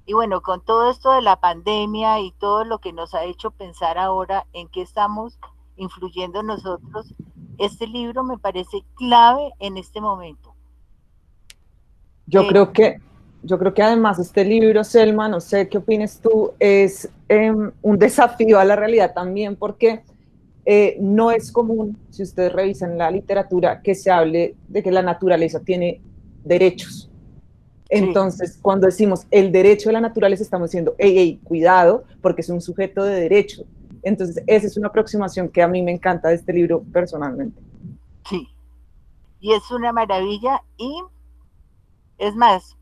Y bueno, con todo esto de la pandemia y todo lo que nos ha hecho pensar ahora en qué estamos influyendo nosotros, este libro me parece clave en este momento. Yo creo que, yo creo que además este libro, Selma, no sé qué opines tú, es un desafío a la realidad también porque no es común, si ustedes revisan la literatura, que se hable de que la naturaleza tiene derechos. Sí, Entonces, cuando decimos el derecho de la naturaleza, estamos diciendo, hey, hey, cuidado, porque es un sujeto de derecho. Entonces, esa es una aproximación que a mí me encanta de este libro personalmente. sí. Y es una maravilla y es más,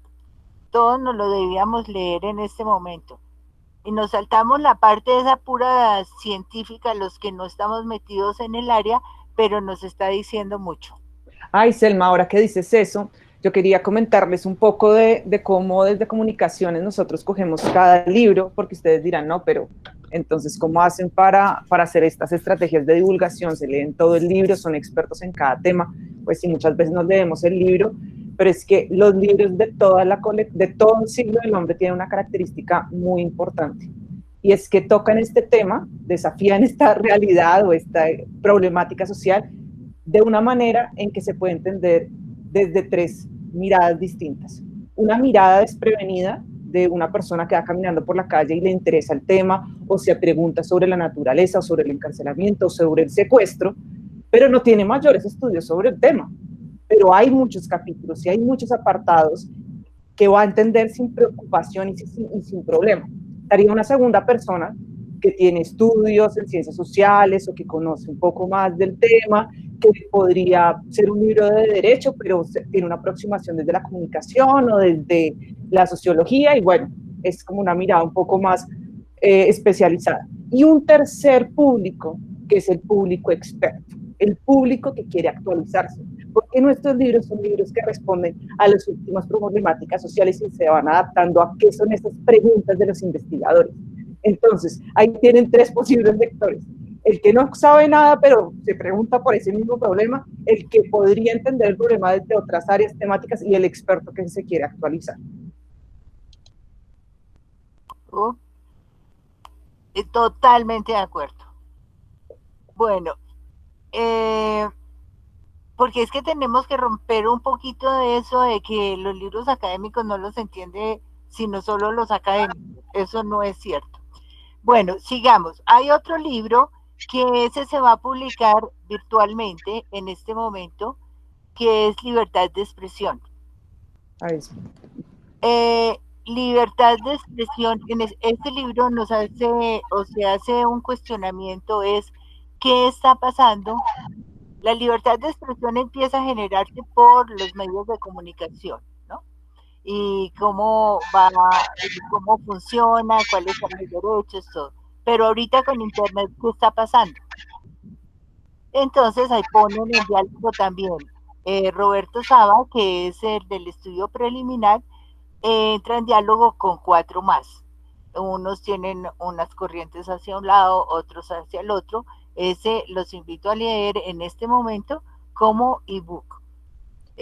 todos nos lo debíamos leer en este momento. Y nos saltamos la parte de esa pura científica, los que no estamos metidos en el área, pero nos está diciendo mucho. Ay, Selma, ahora que dices eso, yo quería comentarles un poco de cómo desde comunicaciones nosotros cogemos cada libro, porque ustedes dirán, no, pero entonces, ¿cómo hacen para hacer estas estrategias de divulgación? ¿Se leen todo el libro? ¿Son expertos en cada tema? Pues sí, muchas veces nos leemos el libro, pero es que los libros de todo el siglo del hombre tienen una característica muy importante, y es que tocan este tema, desafían esta realidad o esta problemática social de una manera en que se puede entender desde tres miradas distintas. Una mirada desprevenida de una persona que va caminando por la calle y le interesa el tema, o se pregunta sobre la naturaleza, o sobre el encarcelamiento, o sobre el secuestro, pero no tiene mayores estudios sobre el tema. Pero hay muchos capítulos y hay muchos apartados que va a entender sin preocupación y sin problema. Estaría una segunda persona que tiene estudios en ciencias sociales o que conoce un poco más del tema, que podría ser un libro de derecho, pero tiene una aproximación desde la comunicación o desde la sociología, y bueno, es como una mirada un poco más especializada. Y un tercer público, que es el público experto, el público que quiere actualizarse, porque nuestros libros son libros que responden a las últimas problemáticas sociales y se van adaptando a qué son esas preguntas de los investigadores. Entonces, ahí tienen tres posibles lectores: el que no sabe nada, pero se pregunta por ese mismo problema; el que podría entender el problema desde otras áreas temáticas; y el experto que se quiere actualizar. Totalmente de acuerdo. Bueno, eh, porque es que tenemos que romper un poquito de eso de que los libros académicos no los entiende sino solo los académicos. Eso no es cierto. Bueno, sigamos. Hay otro libro que ese se va a publicar virtualmente en este momento, que es Libertad de Expresión. Ahí sí. Libertad de expresión, en este libro nos hace, o se hace un cuestionamiento, es ¿qué está pasando? La libertad de expresión empieza a generarse por los medios de comunicación, ¿no? Y cómo va, cómo funciona, cuáles son los derechos, todo. Pero ahorita con Internet, ¿qué está pasando? Entonces ahí ponen en diálogo también Roberto Saba, que es el del estudio preliminar, entra en diálogo con 4 más. Unos tienen unas corrientes hacia un lado, otros hacia el otro. Ese los invito a leer en este momento como ebook.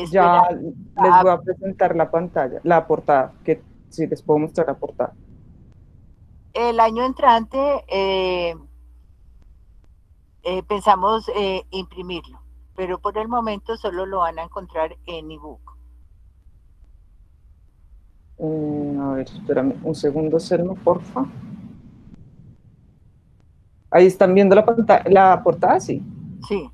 Ya les voy a presentar la pantalla, la portada, que sí les puedo mostrar la portada. El año entrante pensamos imprimirlo, pero por el momento solo lo van a encontrar en ebook. A ver, espérame un segundo, Selma, porfa. Ahí están viendo la portada, sí. Sí.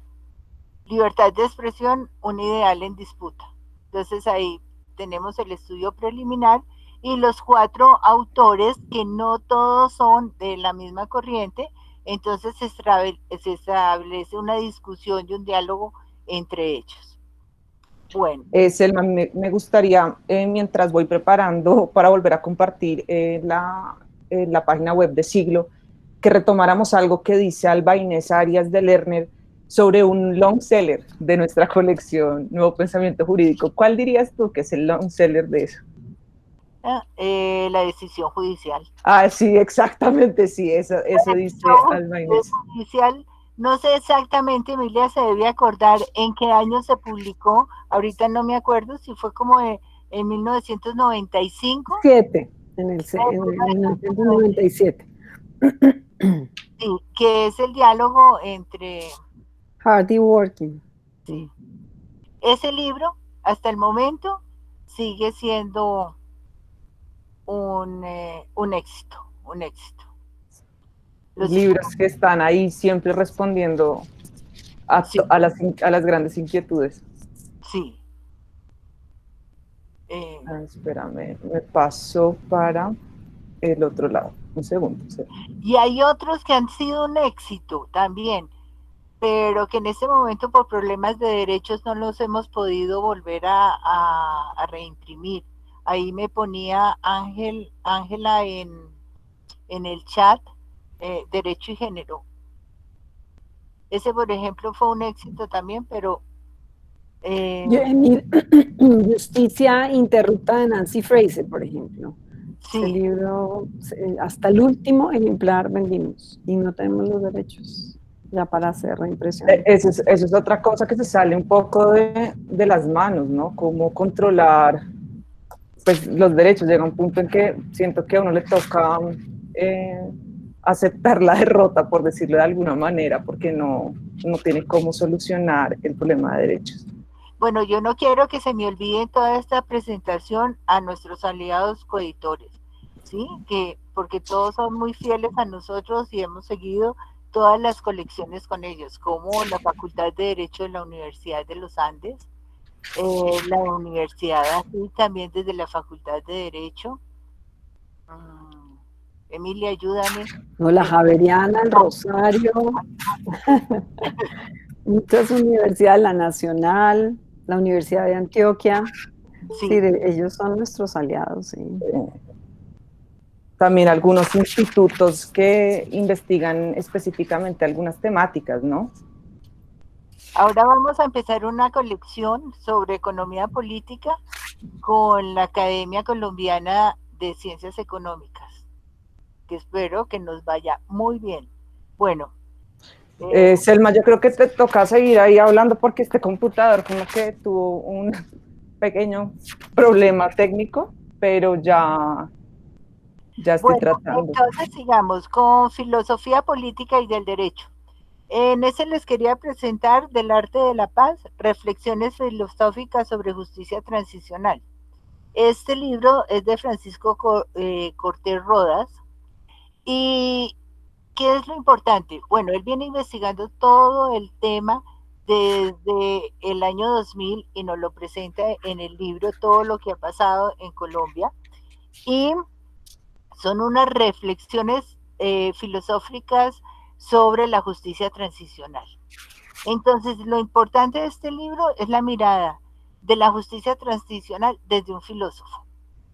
Libertad de expresión, un ideal en disputa. Entonces ahí tenemos el estudio preliminar y los 4 autores, que no todos son de la misma corriente, entonces se establece una discusión y un diálogo entre ellos. Bueno. Selma, me gustaría, mientras voy preparando para volver a compartir la página web de Siglo, que retomáramos algo que dice Alba Inés Arias de Lerner sobre un long seller de nuestra colección Nuevo Pensamiento Jurídico. ¿Cuál dirías tú que es el long seller de eso? La decisión judicial. Ah, sí, exactamente, sí, eso dice Alba Inés. Judicial, no sé exactamente, Emilia se debe acordar en qué año se publicó, ahorita no me acuerdo si fue como en 1995. En el 1997. Sí, que es el diálogo entre Hard Working. Sí. Ese libro, hasta el momento, sigue siendo un éxito, un éxito. Libros que están ahí siempre respondiendo Sí. a las grandes inquietudes. Sí. Espérame, me paso para el otro lado. Un segundo. Y hay otros que han sido un éxito también, pero que en este momento por problemas de derechos no los hemos podido volver a reimprimir. Ahí me ponía Ángela en el chat, Derecho y Género. Ese, por ejemplo, fue un éxito también, pero... Justicia Interrupta de Nancy Fraser, por ejemplo. Sí. Ese libro, hasta el último ejemplar vendimos y no tenemos los derechos ya para hacer reimpresión. Eso es otra cosa que se sale un poco de las manos, ¿no? Cómo controlar pues, los derechos. Llega un punto en que siento que a uno le toca aceptar la derrota, por decirlo de alguna manera, porque no tiene cómo solucionar el problema de derechos. Bueno, yo no quiero que se me olvide en toda esta presentación a nuestros aliados coeditores, ¿sí? Porque todos son muy fieles a nosotros y hemos seguido todas las colecciones con ellos, como la Facultad de Derecho de la Universidad de los Andes, la Universidad así también desde la Facultad de Derecho. Emilia, ayúdame. No, la Javeriana, el Rosario, muchas universidades, la Nacional, la Universidad de Antioquia, sí, ellos son nuestros aliados, sí. También algunos institutos que investigan específicamente algunas temáticas, ¿no? Ahora vamos a empezar una colección sobre economía política con la Academia Colombiana de Ciencias Económicas, que espero que nos vaya muy bien. Bueno. Selma, yo creo que te toca seguir ahí hablando porque este computador como que tuvo un pequeño problema técnico, pero ya estoy tratando. Entonces sigamos con filosofía política y del derecho. En ese les quería presentar Del arte de la paz, reflexiones filosóficas sobre justicia transicional. Este libro es de Francisco Cortés Rodas. ¿Y qué es lo importante? Bueno, él viene investigando todo el tema desde el año 2000 y nos lo presenta en el libro todo lo que ha pasado en Colombia. Y son unas reflexiones filosóficas sobre la justicia transicional. Entonces, lo importante de este libro es la mirada de la justicia transicional desde un filósofo,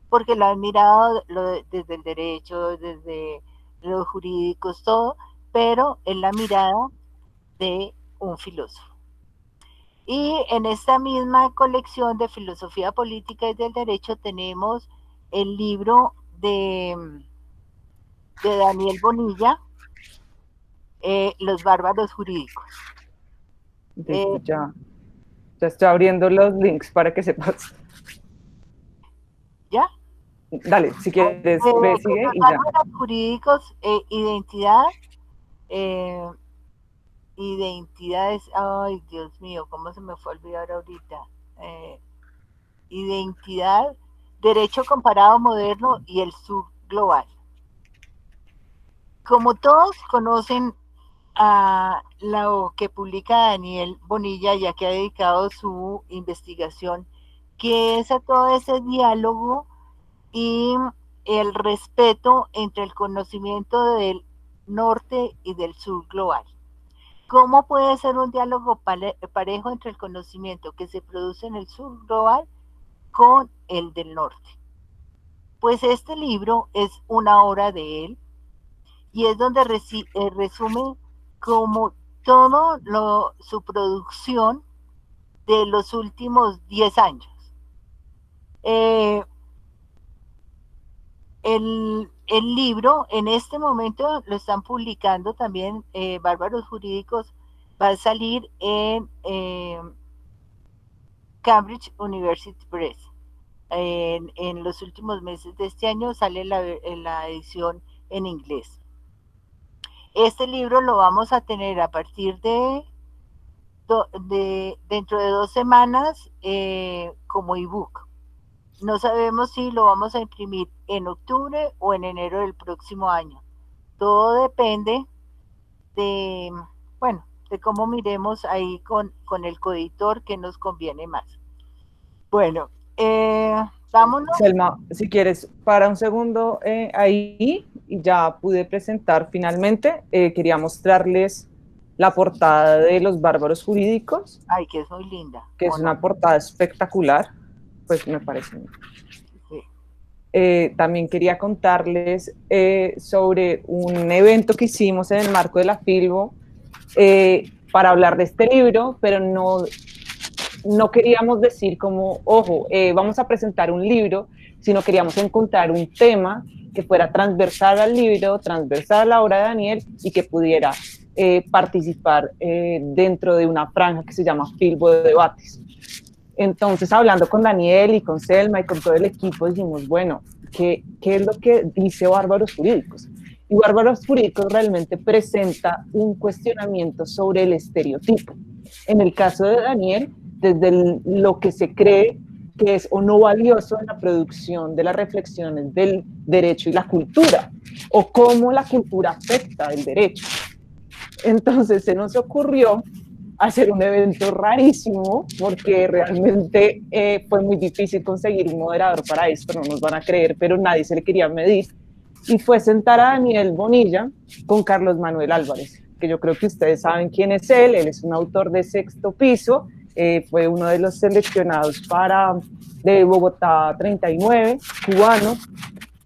porque lo han mirado desde el derecho, desde los jurídicos, todo, pero en la mirada de un filósofo. Y en esta misma colección de filosofía política y del derecho tenemos el libro de Daniel Bonilla, Los bárbaros jurídicos. Ya estoy abriendo los links para que sepas. ¿Ya? Dale, si quieres, sigue y ya. Jurídicos, identidades, ay Dios mío, ¿cómo se me fue a olvidar ahorita? Identidad, derecho comparado moderno y el sur global. Como todos conocen a lo que publica Daniel Bonilla, ya que ha dedicado su investigación, que es a todo ese diálogo y el respeto entre el conocimiento del norte y del sur global. ¿Cómo puede ser un diálogo parejo entre el conocimiento que se produce en el sur global con el del norte? Pues este libro es una obra de él y es donde resume como todo su producción de los últimos 10 años. El libro en este momento lo están publicando también Bárbaros Jurídicos, va a salir en Cambridge University Press. En los últimos meses de este año sale la edición en inglés. Este libro lo vamos a tener a partir dentro de 2 semanas como ebook. No sabemos si lo vamos a imprimir en octubre o en enero del próximo año. Todo depende de, bueno, de cómo miremos ahí con el coeditor que nos conviene más. Bueno, vámonos. Selma, si quieres, para un segundo ahí, y ya pude presentar finalmente, quería mostrarles la portada de Los Bárbaros Jurídicos, Ay, que es muy linda. que es una portada espectacular, pues me parece. Sí. También quería contarles sobre un evento que hicimos en el marco de la Filbo para hablar de este libro, pero no queríamos decir como, ojo, vamos a presentar un libro, sino queríamos encontrar un tema que fuera transversal al libro, transversal a la obra de Daniel y que pudiera participar dentro de una franja que se llama Filbo de Debates. Entonces, hablando con Daniel y con Selma y con todo el equipo, dijimos, bueno, ¿qué es lo que dice Bárbaros Jurídicos? Y Bárbaros Jurídicos realmente presenta un cuestionamiento sobre el estereotipo. En el caso de Daniel, desde lo que se cree que es o no valioso en la producción de las reflexiones del derecho y la cultura, o cómo la cultura afecta el derecho. Entonces se nos ocurrió hacer un evento rarísimo, porque realmente fue muy difícil conseguir un moderador para esto, no nos van a creer, pero nadie se le quería medir, y fue sentar a Daniel Bonilla con Carlos Manuel Álvarez, que yo creo que ustedes saben quién es él es un autor de Sexto Piso, fue uno de los seleccionados de Bogotá 39, cubano,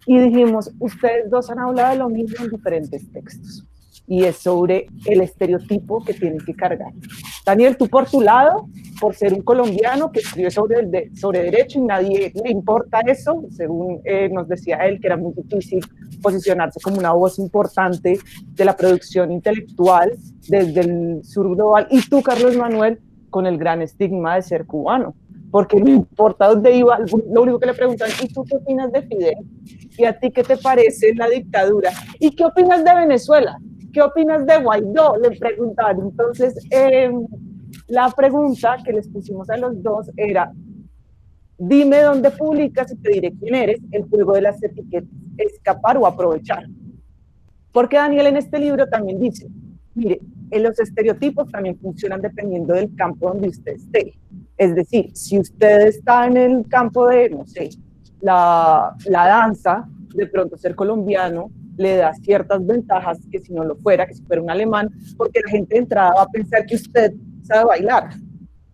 y dijimos, ustedes dos han hablado de lo mismo en diferentes textos, y es sobre el estereotipo que tienen que cargar. Daniel, tú por tu lado, por ser un colombiano que escribe sobre derecho y nadie le importa eso, según nos decía él, que era muy difícil posicionarse como una voz importante de la producción intelectual desde el sur global, y tú, Carlos Manuel, con el gran estigma de ser cubano, porque no importa dónde iba, lo único que le preguntan, ¿y tú qué opinas de Fidel? ¿Y a ti qué te parece la dictadura? ¿Y qué opinas de Venezuela? ¿Qué opinas de Guaidó? Le preguntaron. Entonces, la pregunta que les pusimos a los dos era, dime dónde publicas y te diré quién eres, el juego de las etiquetas, escapar o aprovechar. Porque Daniel en este libro también dice, mire, los estereotipos también funcionan dependiendo del campo donde usted esté. Es decir, si usted está en el campo de, no sé, la danza, de pronto ser colombiano le da ciertas ventajas que si no lo fuera, que si fuera un alemán, porque la gente de entrada va a pensar que usted sabe bailar,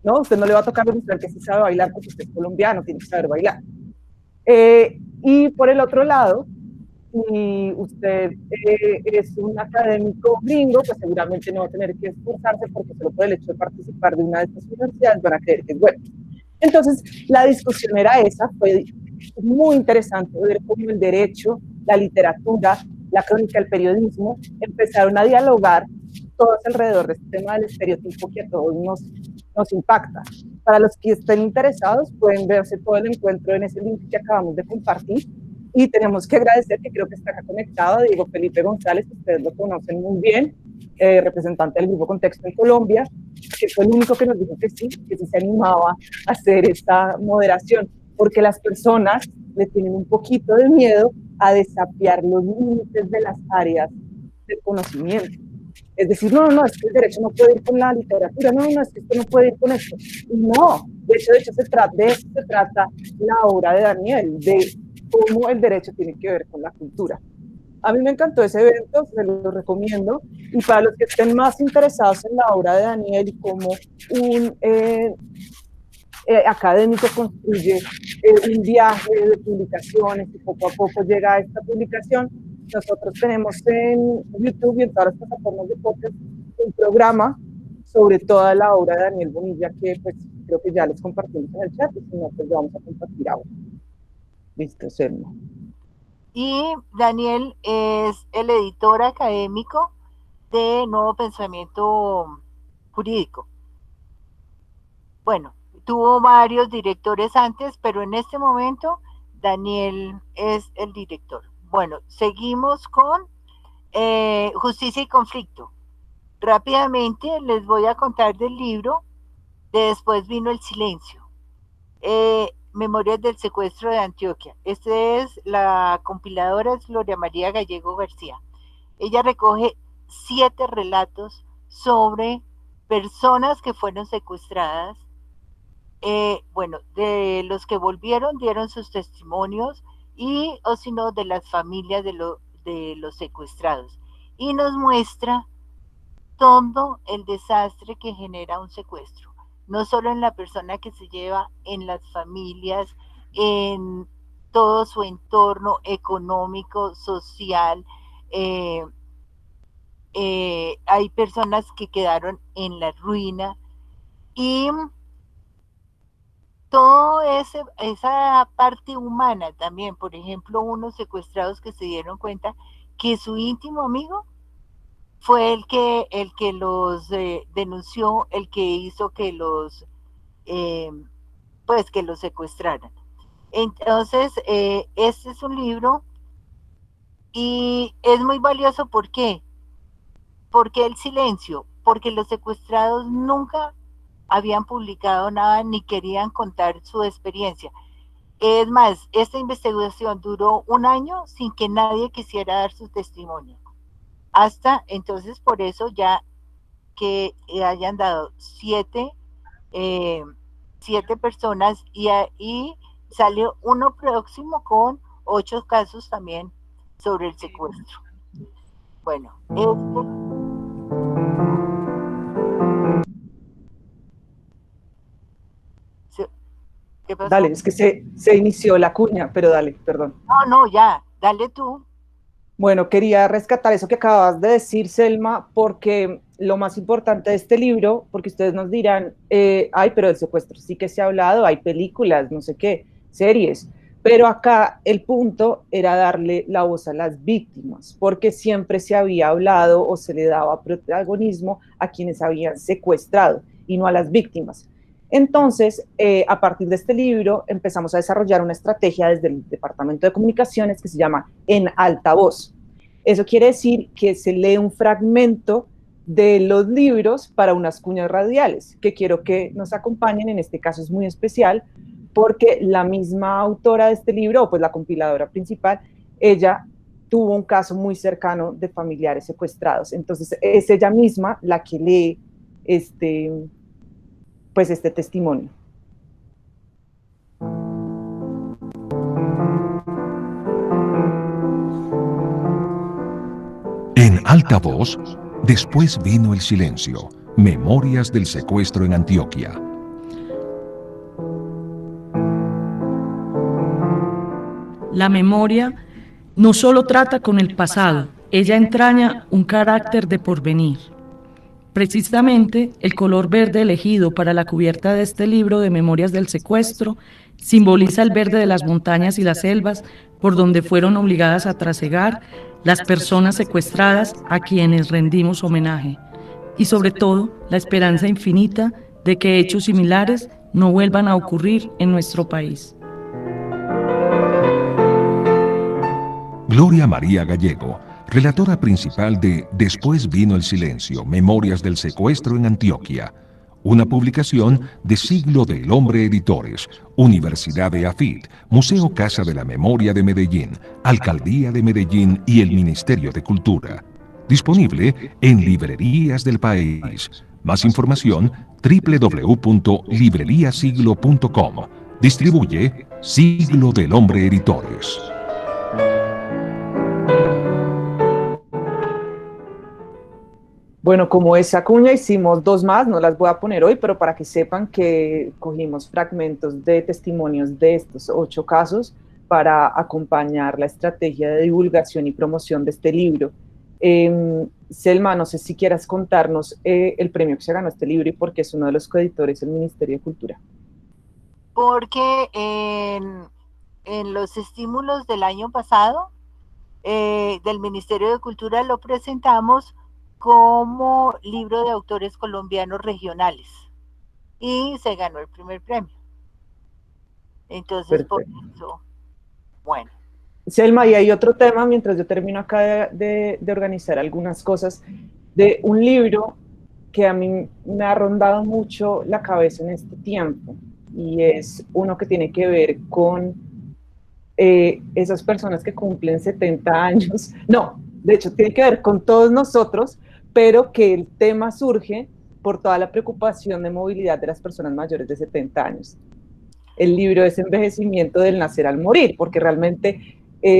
¿no? Usted no le va a tocar demostrar que sí sabe bailar porque usted es colombiano, tiene que saber bailar. Y por el otro lado, si usted es un académico gringo, pues seguramente no va a tener que esforzarse porque solo por el hecho de participar de una de estas universidades van a creer que es bueno. Entonces, la discusión era esa, fue muy interesante ver cómo el derecho, la literatura, la crónica, el periodismo empezaron a dialogar todos alrededor de este tema del estereotipo que a todos nos impacta. Para los que estén interesados, pueden verse todo el encuentro en ese link que acabamos de compartir. Y tenemos que agradecer, que creo que está acá conectado, a Diego Felipe González, que ustedes lo conocen muy bien, representante del Grupo Contexto en Colombia, que fue el único que nos dijo que sí se animaba a hacer esta moderación, porque las personas le tienen un poquito de miedo a desafiar los límites de las áreas del conocimiento. Es decir, no, es que el derecho no puede ir con la literatura, no, es que esto no puede ir con esto. Y no, de hecho de eso se trata la obra de Daniel, de cómo el derecho tiene que ver con la cultura. A mí me encantó ese evento, se lo recomiendo, y para los que estén más interesados en la obra de Daniel y cómo un académico construye un viaje de publicaciones y poco a poco llega a esta publicación, nosotros tenemos en YouTube y en todas las plataformas de podcast un programa sobre toda la obra de Daniel Bonilla, que pues creo que ya les compartimos en el chat, y si no, pues lo vamos a compartir ahora. Listo, Selma. Y Daniel es el editor académico de Nuevo Pensamiento Jurídico. Bueno, tuvo varios directores antes, pero en este momento Daniel es el director. Bueno, seguimos con Justicia y Conflicto. Rápidamente les voy a contar del libro de Después vino el silencio. Memorias del secuestro de Antioquia. La compiladora es Gloria María Gallego García. Ella recoge 7 relatos sobre personas que fueron secuestradas. Bueno, de los que volvieron dieron sus testimonios y, o si no, de las familias de los secuestrados. Y nos muestra todo el desastre que genera un secuestro, no solo en la persona que se lleva, en las familias, en todo su entorno económico, social. Hay personas que quedaron en la ruina y toda esa parte humana también. Por ejemplo, unos secuestrados que se dieron cuenta que su íntimo amigo fue el que los denunció, el que hizo que que los secuestraran. Entonces, este es un libro y es muy valioso. ¿Por qué? Porque el silencio, porque los secuestrados nunca habían publicado nada ni querían contar su experiencia. Es más, esta investigación duró 1 año sin que nadie quisiera dar su testimonio. Hasta entonces, por eso ya que hayan dado 7 personas y salió uno próximo con 8 casos también sobre el secuestro. Bueno, ¿qué pasó? Dale, es que se inició la cuña, pero dale, perdón. No, ya, dale tú. Bueno, quería rescatar eso que acabas de decir, Selma, porque lo más importante de este libro, porque ustedes nos dirán, ay, pero del secuestro sí que se ha hablado, hay películas, no sé qué, series, pero acá el punto era darle la voz a las víctimas, porque siempre se había hablado o se le daba protagonismo a quienes habían secuestrado y no a las víctimas. Entonces, a partir de este libro, empezamos a desarrollar una estrategia desde el Departamento de Comunicaciones que se llama En Alta Voz. Eso quiere decir que se lee un fragmento de los libros para unas cuñas radiales, que quiero que nos acompañen. En este caso es muy especial, porque la misma autora de este libro, o pues la compiladora principal, ella tuvo un caso muy cercano de familiares secuestrados. Entonces, es ella misma la que lee este testimonio. En Alta Voz, después vino el silencio. Memorias del secuestro en Antioquia. La memoria no solo trata con el pasado, ella entraña un carácter de porvenir. Precisamente, el color verde elegido para la cubierta de este libro de Memorias del Secuestro simboliza el verde de las montañas y las selvas por donde fueron obligadas a trasegar las personas secuestradas a quienes rendimos homenaje, y sobre todo la esperanza infinita de que hechos similares no vuelvan a ocurrir en nuestro país. Gloria María Gallego, relatora principal de Después vino el silencio, Memorias del secuestro en Antioquia, una publicación de Siglo del Hombre Editores, Universidad de AFIT, Museo Casa de la Memoria de Medellín, Alcaldía de Medellín y el Ministerio de Cultura. Disponible en librerías del país. Más información www.libreriasiglo.com. Distribuye Siglo del Hombre Editores. Bueno, como esa cuña hicimos 2 más, no las voy a poner hoy, pero para que sepan que cogimos fragmentos de testimonios de estos 8 casos para acompañar la estrategia de divulgación y promoción de este libro. Selma, no sé si quieras contarnos el premio que se ganó este libro y por qué es uno de los coeditores del Ministerio de Cultura. Porque en los estímulos del año pasado del Ministerio de Cultura lo presentamos como libro de autores colombianos regionales y se ganó el primer premio. Entonces, por eso, bueno. Selma, y hay otro tema, mientras yo termino acá de organizar algunas cosas, de un libro que a mí me ha rondado mucho la cabeza en este tiempo. y es uno que tiene que ver con esas personas que cumplen 70 años. No, de hecho tiene que ver con todos nosotros, pero que el tema surge por toda la preocupación de movilidad de las personas mayores de 70 años. El libro es Envejecimiento del nacer al morir, porque realmente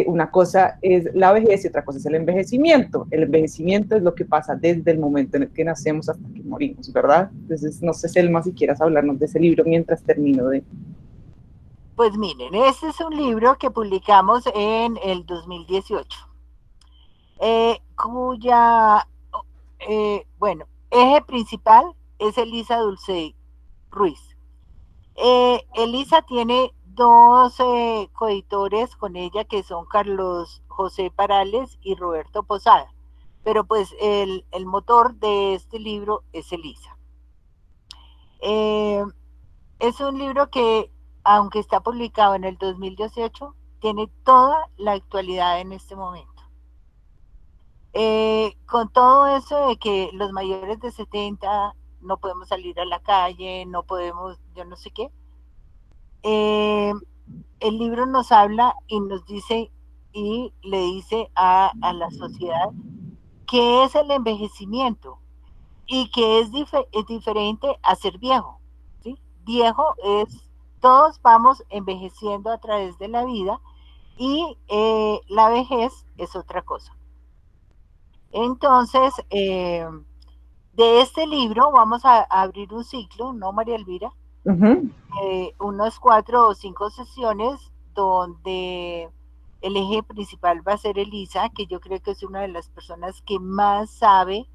una cosa es la vejez y otra cosa es el envejecimiento. El envejecimiento es lo que pasa desde el momento en el que nacemos hasta que morimos, ¿verdad? Entonces, no sé, Selma, si quieras hablarnos de ese libro mientras termino de... Pues miren, este es un libro que publicamos en el 2018, cuya, bueno, eje principal es Elisa Dulce Ruiz. Elisa tiene dos coeditores con ella, que son Carlos José Parales y Roberto Posada, pero pues el motor de este libro es Elisa. Es un libro que, aunque está publicado en el 2018, tiene toda la actualidad en este momento. Con todo eso de que los mayores de 70 no podemos salir a la calle, no podemos, yo no sé qué, el libro nos habla y nos dice y le dice a la sociedad qué es el envejecimiento y que es diferente a ser viejo, ¿sí? Viejo es, todos vamos envejeciendo a través de la vida y la vejez es otra cosa. Entonces, de este libro vamos a abrir un ciclo, ¿no, María Elvira? Unos 4 o 5 sesiones donde el eje principal va a ser Elisa, que yo creo que es una de las personas que más sabe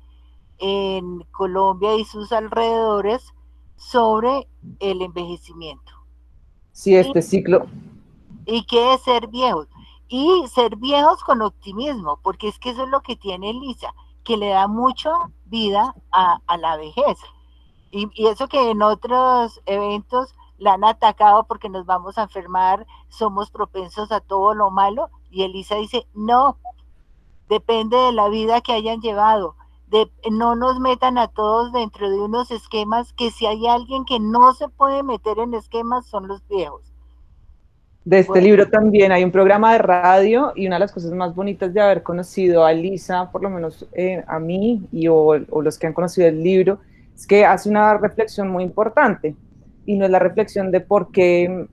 en Colombia y sus alrededores sobre el envejecimiento. Sí, este ciclo. ¿Y qué es ser viejos? Y ser viejos con optimismo, porque es que eso es lo que tiene Elisa, que le da mucha vida a la vejez. Y eso que en otros eventos la han atacado porque nos vamos a enfermar, somos propensos a todo lo malo, y Elisa dice, no, depende de la vida que hayan llevado, no nos metan a todos dentro de unos esquemas, que si hay alguien que no se puede meter en esquemas son los viejos. De este libro también hay un programa de radio, y una de las cosas más bonitas de haber conocido a Elisa, por lo menos a mí o los que han conocido el libro, es que hace una reflexión muy importante, y no es la reflexión de por qué,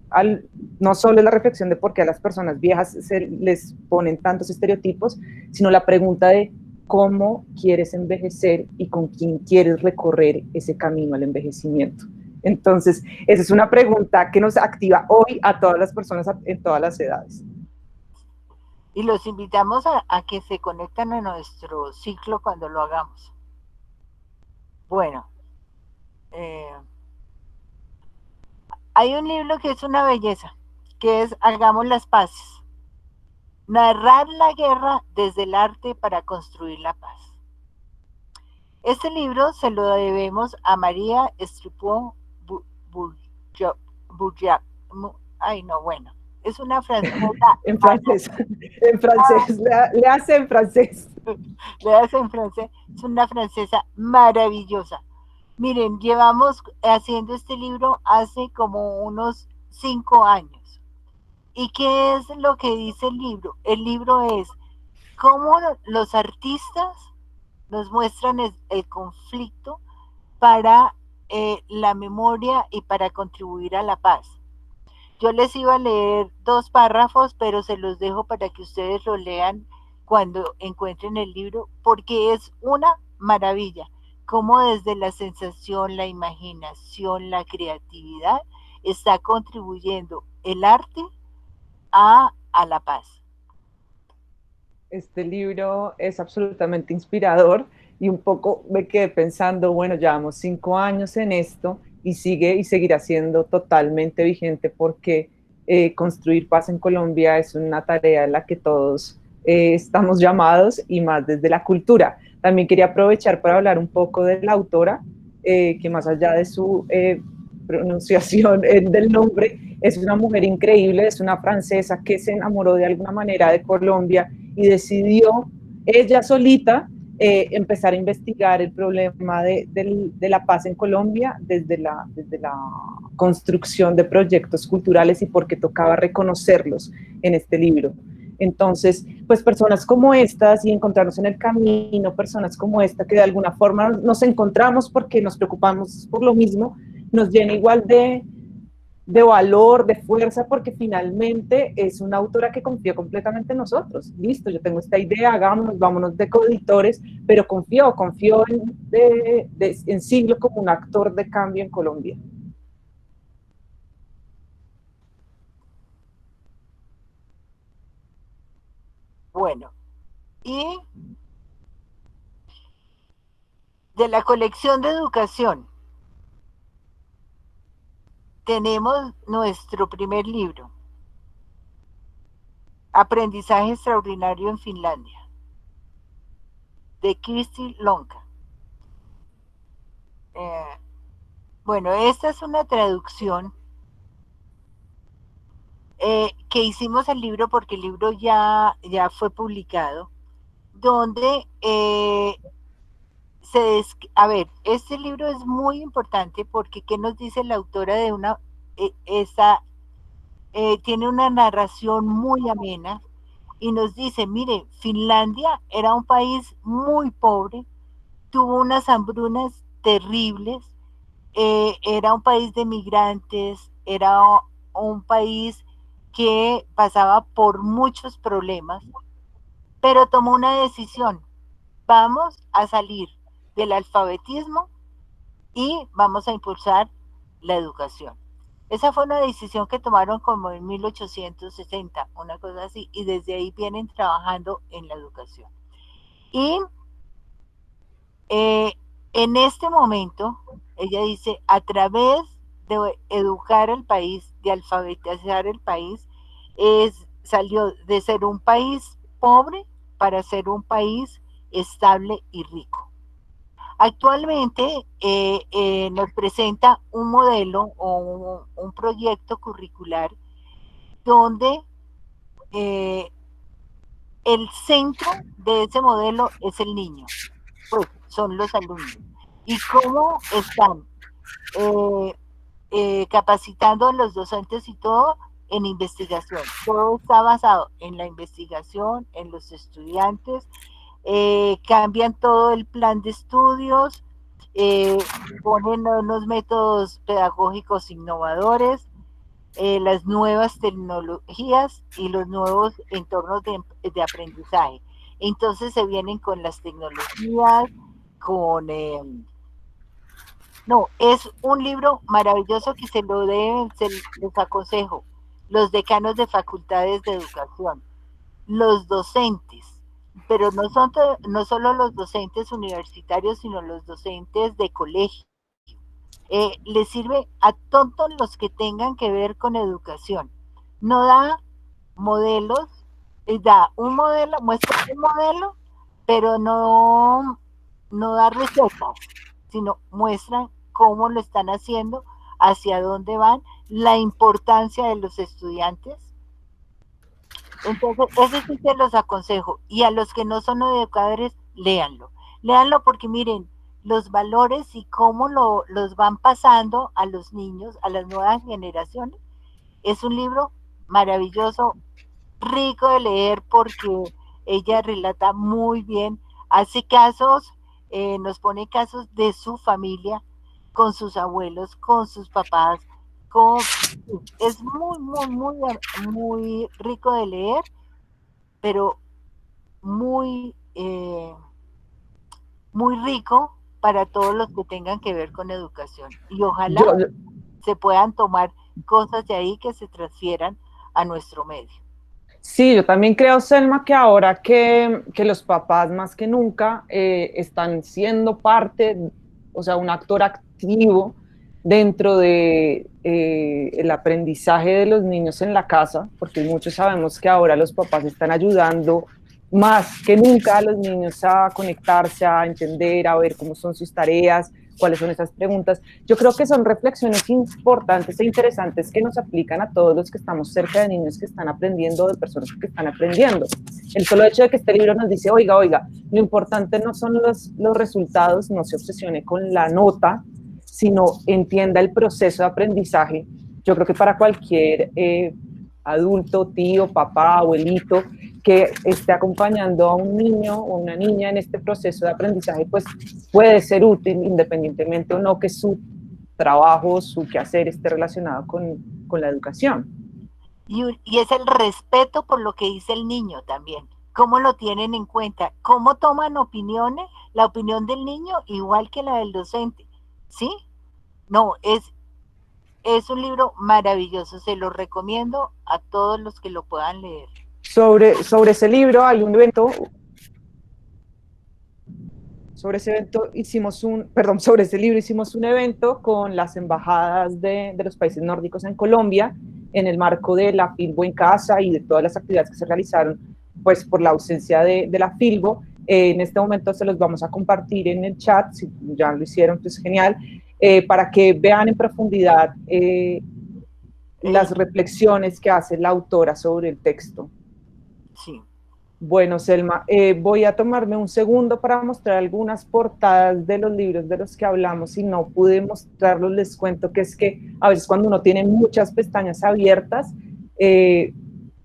no solo es la reflexión de por qué a las personas viejas se les ponen tantos estereotipos, sino la pregunta de cómo quieres envejecer y con quién quieres recorrer ese camino al envejecimiento. Entonces, esa es una pregunta que nos activa hoy a todas las personas en todas las edades. Y los invitamos a que se conecten a nuestro ciclo cuando lo hagamos. Bueno, hay un libro que es una belleza, que es Hagamos las paces. Narrar la guerra desde el arte para construir la paz. Este libro se lo debemos a María Estripó Bourdieu. Ay, no, bueno, es una francesa. En francés, le hace en francés. Le hace en francés, es una francesa maravillosa. Miren, llevamos haciendo este libro hace como unos 5 años. ¿Y qué es lo que dice el libro? El libro es cómo los artistas nos muestran el conflicto para la memoria y para contribuir a la paz. Yo les iba a leer 2 párrafos, pero se los dejo para que ustedes lo lean cuando encuentren el libro, porque es una maravilla, cómo desde la sensación, la imaginación, la creatividad, está contribuyendo el arte a la paz. Este libro es absolutamente inspirador, y un poco me quedé pensando, bueno, llevamos 5 años en esto y sigue y seguirá siendo totalmente vigente, porque construir paz en Colombia es una tarea en la que todos estamos llamados, y más desde la cultura. También quería aprovechar para hablar un poco de la autora, que más allá de su pronunciación del nombre, es una mujer increíble, es una francesa que se enamoró de alguna manera de Colombia y decidió ella solita empezar a investigar el problema de la paz en Colombia desde la construcción de proyectos culturales y por qué tocaba reconocerlos en este libro. Entonces, pues personas como estas y encontrarnos en el camino, personas como esta que de alguna forma nos encontramos porque nos preocupamos por lo mismo, nos llena igual de valor, de fuerza, porque finalmente es una autora que confía completamente en nosotros. Listo, yo tengo esta idea, hagámonos, vámonos de coeditores, pero confío en Siglo como un actor de cambio en Colombia. Bueno, y de la colección de educación tenemos nuestro primer libro, Aprendizaje Extraordinario en Finlandia, de Kirsti Lonka. Bueno, esta es una traducción que hicimos el libro porque el libro ya fue publicado, donde a ver, este libro es muy importante porque ¿qué nos dice la autora de tiene una narración muy amena y nos dice, mire, Finlandia era un país muy pobre, tuvo unas hambrunas terribles, era un país de migrantes, era un país que pasaba por muchos problemas, pero tomó una decisión: vamos a salir del alfabetismo y vamos a impulsar la educación. Esa fue una decisión que tomaron como en 1860, una cosa así, y desde ahí vienen trabajando en la educación. Y en este momento, ella dice, a través de educar al país, de alfabetizar el país, salió de ser un país pobre para ser un país estable y rico. Actualmente nos presenta un modelo o un proyecto curricular donde el centro de ese modelo es el niño, pues son los alumnos. Y cómo están capacitando a los docentes y todo en investigación. Todo está basado en la investigación, en los estudiantes. Cambian todo el plan de estudios, ponen unos métodos pedagógicos innovadores, las nuevas tecnologías y los nuevos entornos de aprendizaje. Entonces se vienen con las tecnologías, no, es un libro maravilloso que se les aconsejo, los decanos de facultades de educación, los docentes, pero no solo los docentes universitarios, sino los docentes de colegio. Les sirve a todos los que tengan que ver con educación. No da modelos, da un modelo, muestra un modelo, pero no da recetas, sino muestran cómo lo están haciendo, hacia dónde van, la importancia de los estudiantes. Entonces, eso sí se los aconsejo. Y a los que no son educadores, léanlo. Léanlo porque miren, los valores y cómo los van pasando a los niños, a las nuevas generaciones. Es un libro maravilloso, rico de leer porque ella relata muy bien, hace casos, nos pone casos de su familia, con sus abuelos, con sus papás, es muy rico de leer, pero muy rico para todos los que tengan que ver con educación. Y ojalá se puedan tomar cosas de ahí que se transfieran a nuestro medio. Sí, yo también creo, Selma, que ahora que los papás más que nunca están siendo parte, o sea, un actor activo dentro de el aprendizaje de los niños en la casa, porque muchos sabemos que ahora los papás están ayudando más que nunca a los niños a conectarse, a entender, a ver cómo son sus tareas, cuáles son esas preguntas. Yo creo que son reflexiones importantes e interesantes que nos aplican a todos los que estamos cerca de niños que están aprendiendo, de personas que están aprendiendo. El solo hecho de que este libro nos dice, oiga, lo importante no son los resultados, no se obsesione con la nota, sino entienda el proceso de aprendizaje. Yo creo que para cualquier adulto, tío, papá, abuelito, que esté acompañando a un niño o una niña en este proceso de aprendizaje, pues puede ser útil independientemente o no que su trabajo, su quehacer esté relacionado con la educación. Y es el respeto por lo que dice el niño también. ¿Cómo lo tienen en cuenta? ¿Cómo toman opiniones? La opinión del niño igual que la del docente. ¿Sí? No, es un libro maravilloso. Se lo recomiendo a todos los que lo puedan leer. Sobre ese libro hay un evento. Sobre ese evento sobre ese libro hicimos un evento con las embajadas de los países nórdicos en Colombia, en el marco de la Filbo en Casa y de todas las actividades que se realizaron, pues por la ausencia de la Filbo. En este momento se los vamos a compartir en el chat, si ya lo hicieron, pues genial, para que vean en profundidad las reflexiones que hace la autora sobre el texto. Sí. Bueno, Selma, voy a tomarme un segundo para mostrar algunas portadas de los libros de los que hablamos. Si no pude mostrarlos, les cuento que es que a veces cuando uno tiene muchas pestañas abiertas,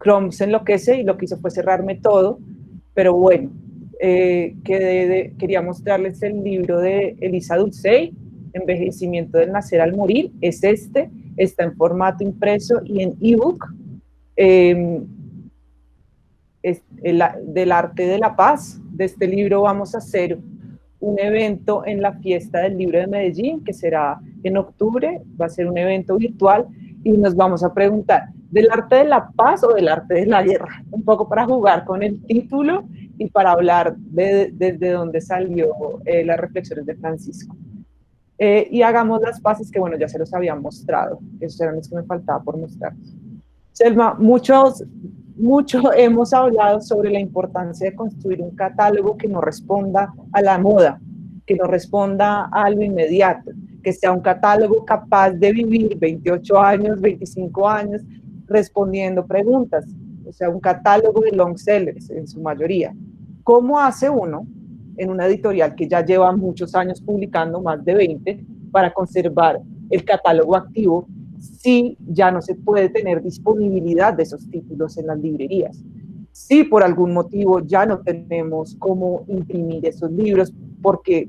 Chrome se enloquece y lo que hizo fue cerrarme todo. Pero bueno, quería mostrarles el libro de Elisa Dulcey, Envejecimiento del nacer al morir. Es este, está en formato impreso y en ebook. Del arte de la paz. De este libro vamos a hacer un evento en la fiesta del libro de Medellín, que será en octubre, va a ser un evento virtual, y nos vamos a preguntar, ¿del arte de la paz o del arte de la guerra? Un poco para jugar con el título y para hablar desde dónde salió las reflexiones de Francisco. Y hagamos las paces, que bueno, ya se los había mostrado, esos eran los que me faltaba por mostrar. Selma, mucho hemos hablado sobre la importancia de construir un catálogo que no responda a la moda, que no responda a lo inmediato, que sea un catálogo capaz de vivir 28 años, 25 años, respondiendo preguntas, o sea, un catálogo de long sellers en su mayoría. ¿Cómo hace uno en una editorial que ya lleva muchos años publicando, más de 20, para conservar el catálogo activo si ya no se puede tener disponibilidad de esos títulos en las librerías? Si por algún motivo ya no tenemos cómo imprimir esos libros, porque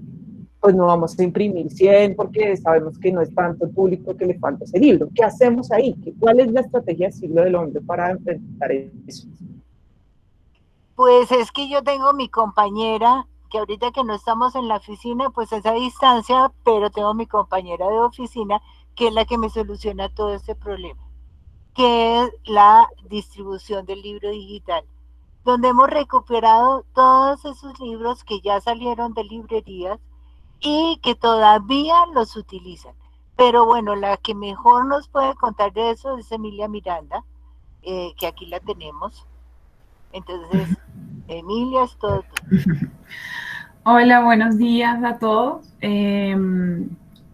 pues no vamos a imprimir 100, porque sabemos que no es tanto el público que le falta ese libro. ¿Qué hacemos ahí? ¿Cuál es la estrategia del siglo del hombre para enfrentar eso? Pues es que yo tengo mi compañera, que ahorita que no estamos en la oficina, pues es a distancia, pero tengo mi compañera de oficina, que es la que me soluciona todo este problema, que es la distribución del libro digital, donde hemos recuperado todos esos libros que ya salieron de librerías y que todavía los utilizan. Pero bueno, la que mejor nos puede contar de eso es Emilia Miranda, que aquí la tenemos. Entonces, Emilia, es todo tuyo. Hola, buenos días a todos.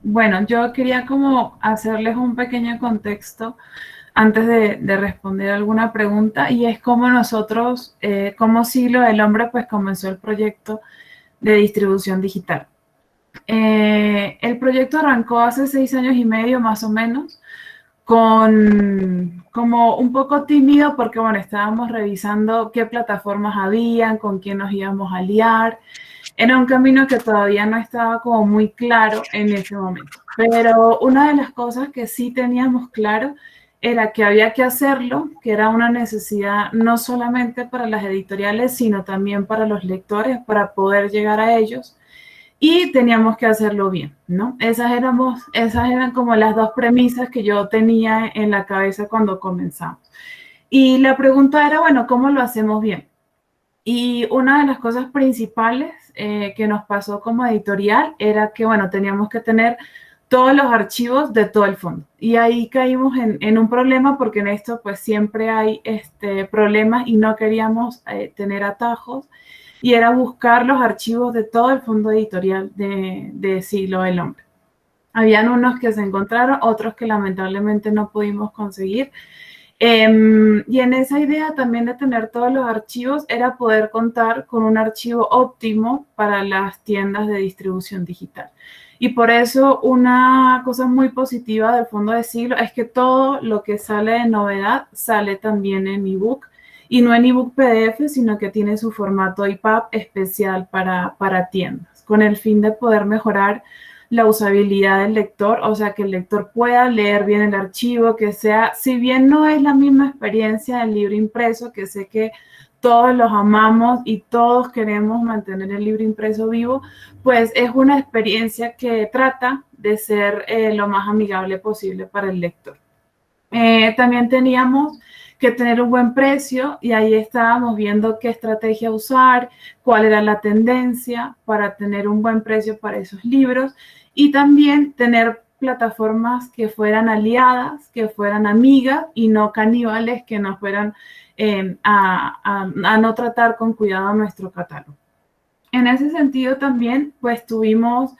Bueno, yo quería como hacerles un pequeño contexto antes de responder alguna pregunta, y es cómo nosotros, como Siglo del Hombre, pues comenzó el proyecto de distribución digital. El proyecto arrancó hace 6 años y medio más o menos, como un poco tímido porque, bueno, estábamos revisando qué plataformas habían, con quién nos íbamos a aliar. Era un camino que todavía no estaba como muy claro en ese momento. Pero una de las cosas que sí teníamos claro era que había que hacerlo, que era una necesidad no solamente para las editoriales, sino también para los lectores, para poder llegar a ellos. Y teníamos que hacerlo bien, ¿no? Esas eran como las dos premisas que yo tenía en la cabeza cuando comenzamos. Y la pregunta era, bueno, ¿cómo lo hacemos bien? Y una de las cosas principales que nos pasó como editorial era que, bueno, teníamos que tener todos los archivos de todo el fondo. Y ahí caímos en un problema, porque en esto pues siempre hay problemas y no queríamos tener atajos. Y era buscar los archivos de todo el fondo editorial de Siglo del Hombre. Habían unos que se encontraron, otros que lamentablemente no pudimos conseguir. Y en esa idea también de tener todos los archivos era poder contar con un archivo óptimo para las tiendas de distribución digital. Y por eso una cosa muy positiva del Fondo de Siglo es que todo lo que sale de novedad sale también en ebook. Y no en ebook PDF, sino que tiene su formato EPUB especial para tiendas, con el fin de poder mejorar la usabilidad del lector, o sea, que el lector pueda leer bien el archivo, que sea, si bien no es la misma experiencia del libro impreso, que sé que todos los amamos y todos queremos mantener el libro impreso vivo, pues es una experiencia que trata de ser lo más amigable posible para el lector. También teníamos que tener un buen precio y ahí estábamos viendo qué estrategia usar, cuál era la tendencia para tener un buen precio para esos libros y también tener plataformas que fueran aliadas, que fueran amigas y no caníbales, que nos fueran a no tratar con cuidado nuestro catálogo. En ese sentido también pues tuvimos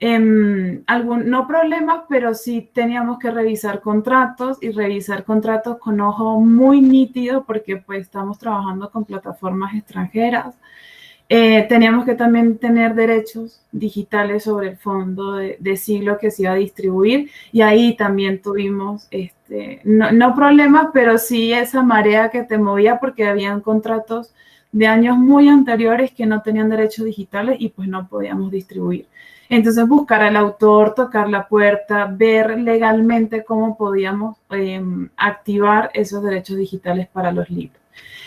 no problemas, pero sí teníamos que revisar contratos y revisar contratos con ojo muy nítido porque pues estamos trabajando con plataformas extranjeras. Teníamos que también tener derechos digitales sobre el Fondo de Siglo que se iba a distribuir y ahí también tuvimos, no problemas, pero sí esa marea que te movía porque habían contratos de años muy anteriores que no tenían derechos digitales y pues no podíamos distribuir. Entonces buscar al autor, tocar la puerta, ver legalmente cómo podíamos activar esos derechos digitales para los libros.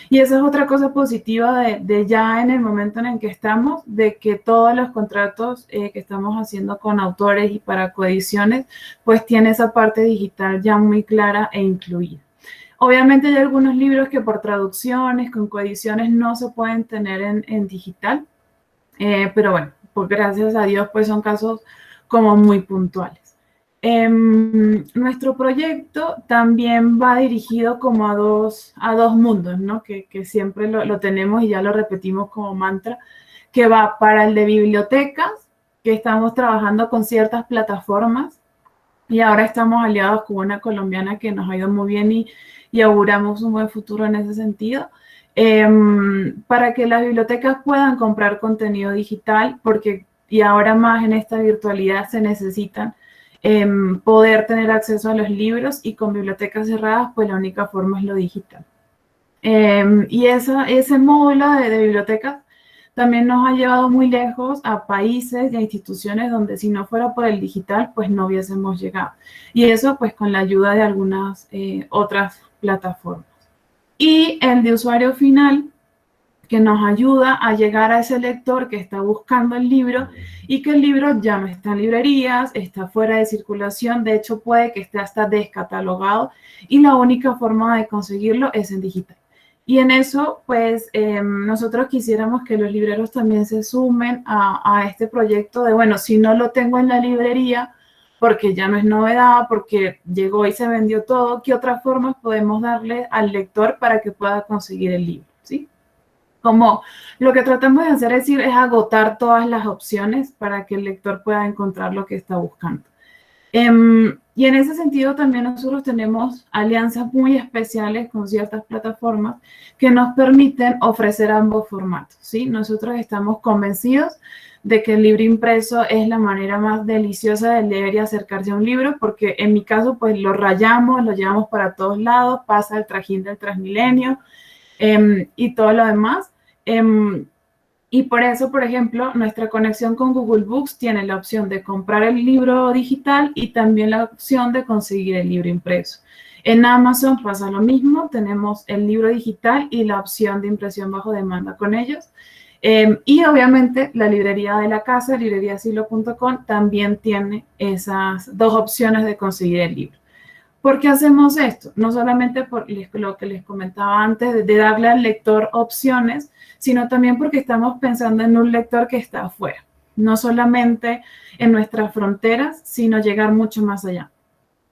Y esa es otra cosa positiva de ya en el momento en el que estamos, de que todos los contratos que estamos haciendo con autores y para coediciones, pues tiene esa parte digital ya muy clara e incluida. Obviamente hay algunos libros que por traducciones, con coediciones, no se pueden tener en digital, pero bueno, pues gracias a Dios, pues son casos como muy puntuales. Nuestro proyecto también va dirigido como a dos mundos, ¿no? Que siempre lo tenemos y ya lo repetimos como mantra, que va para el de bibliotecas, que estamos trabajando con ciertas plataformas y ahora estamos aliados con una colombiana que nos ha ido muy bien y auguramos un buen futuro en ese sentido. Para que las bibliotecas puedan comprar contenido digital, porque y ahora más en esta virtualidad se necesitan poder tener acceso a los libros y con bibliotecas cerradas, pues la única forma es lo digital. Y ese módulo de bibliotecas también nos ha llevado muy lejos a países y a instituciones donde si no fuera por el digital, pues no hubiésemos llegado. Y eso pues con la ayuda de algunas otras plataformas. Y el de usuario final, que nos ayuda a llegar a ese lector que está buscando el libro y que el libro ya no está en librerías, está fuera de circulación, de hecho puede que esté hasta descatalogado y la única forma de conseguirlo es en digital. Y en eso, pues, nosotros quisiéramos que los libreros también se sumen a este proyecto de, bueno, si no lo tengo en la librería, porque ya no es novedad, porque llegó y se vendió todo, ¿qué otras formas podemos darle al lector para que pueda conseguir el libro? ¿Sí? Como lo que tratamos de hacer es agotar todas las opciones para que el lector pueda encontrar lo que está buscando. Y en ese sentido también nosotros tenemos alianzas muy especiales con ciertas plataformas que nos permiten ofrecer ambos formatos, ¿sí? Nosotros estamos convencidos de que el libro impreso es la manera más deliciosa de leer y acercarse a un libro, porque en mi caso pues lo rayamos, lo llevamos para todos lados, pasa el trajín del Transmilenio y todo lo demás. Y por eso, por ejemplo, nuestra conexión con Google Books tiene la opción de comprar el libro digital y también la opción de conseguir el libro impreso. En Amazon pasa lo mismo, tenemos el libro digital y la opción de impresión bajo demanda con ellos. Y obviamente la librería de la casa, libreriasiglo.com, también tiene esas dos opciones de conseguir el libro. ¿Por qué hacemos esto? No solamente por lo que les comentaba antes, de darle al lector opciones, sino también porque estamos pensando en un lector que está afuera, no solamente en nuestras fronteras, sino llegar mucho más allá.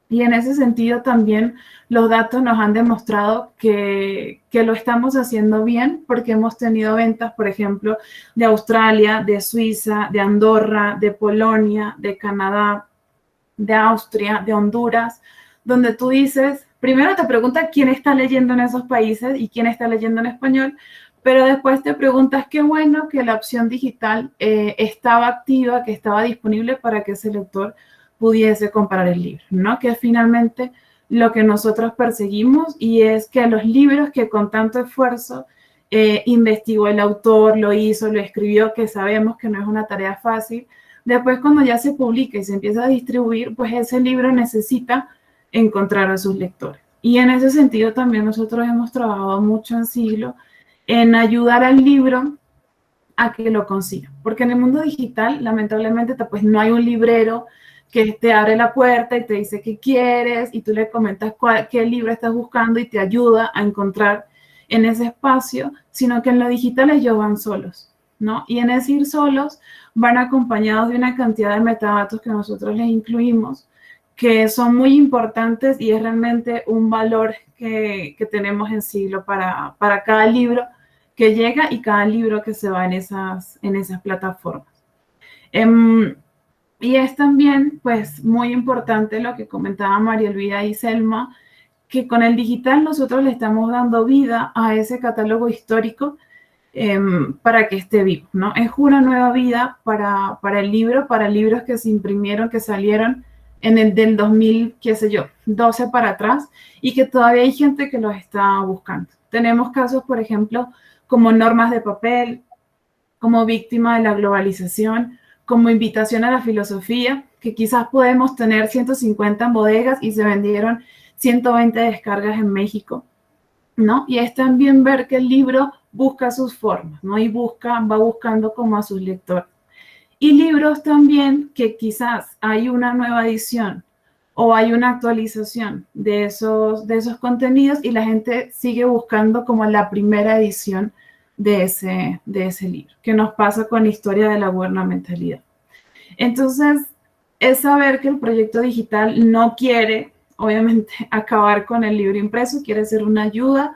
Y en ese sentido también los datos nos han demostrado que lo estamos haciendo bien, porque hemos tenido ventas, por ejemplo, de Australia, de Suiza, de Andorra, de Polonia, de Canadá, de Austria, de Honduras, donde tú dices, primero te preguntas quién está leyendo en esos países y quién está leyendo en español, pero después te preguntas qué bueno que la opción digital estaba activa, que estaba disponible para que ese lector pudiese comprar el libro, ¿no? Que es finalmente lo que nosotros perseguimos, y es que los libros que con tanto esfuerzo investigó el autor, lo hizo, lo escribió, que sabemos que no es una tarea fácil, después cuando ya se publica y se empieza a distribuir, pues ese libro necesita encontrar a sus lectores. Y en ese sentido también nosotros hemos trabajado mucho en Siglo en ayudar al libro a que lo consiga. Porque en el mundo digital, lamentablemente, pues no hay un librero que te abre la puerta y te dice qué quieres y tú le comentas qué libro estás buscando y te ayuda a encontrar en ese espacio, sino que en lo digital ellos van solos, ¿no? Y en ese ir solos van acompañados de una cantidad de metadatos que nosotros les incluimos, que son muy importantes y es realmente un valor que tenemos en Siglo para cada libro que llega y cada libro que se va en esas plataformas. Y es también, pues, muy importante lo que comentaba María Elvira y Selma, que con el digital nosotros le estamos dando vida a ese catálogo histórico para que esté vivo, ¿no? Es una nueva vida para el libro, para libros que se imprimieron, que salieron en el del 2000, qué sé yo, 12 para atrás, y que todavía hay gente que los está buscando. Tenemos casos, por ejemplo, como Normas de papel, como Víctima de la globalización, como Invitación a la filosofía, que quizás podemos tener 150 en bodegas y se vendieron 120 descargas en México, ¿no? Y es también ver que el libro busca sus formas, ¿no? Y va buscando como a sus lectores. Y libros también que quizás hay una nueva edición o hay una actualización de esos contenidos y la gente sigue buscando como la primera edición de ese libro, que nos pasa con Historia de la Gubernamentalidad. Entonces, es saber que el proyecto digital no quiere, obviamente, acabar con el libro impreso, quiere ser una ayuda,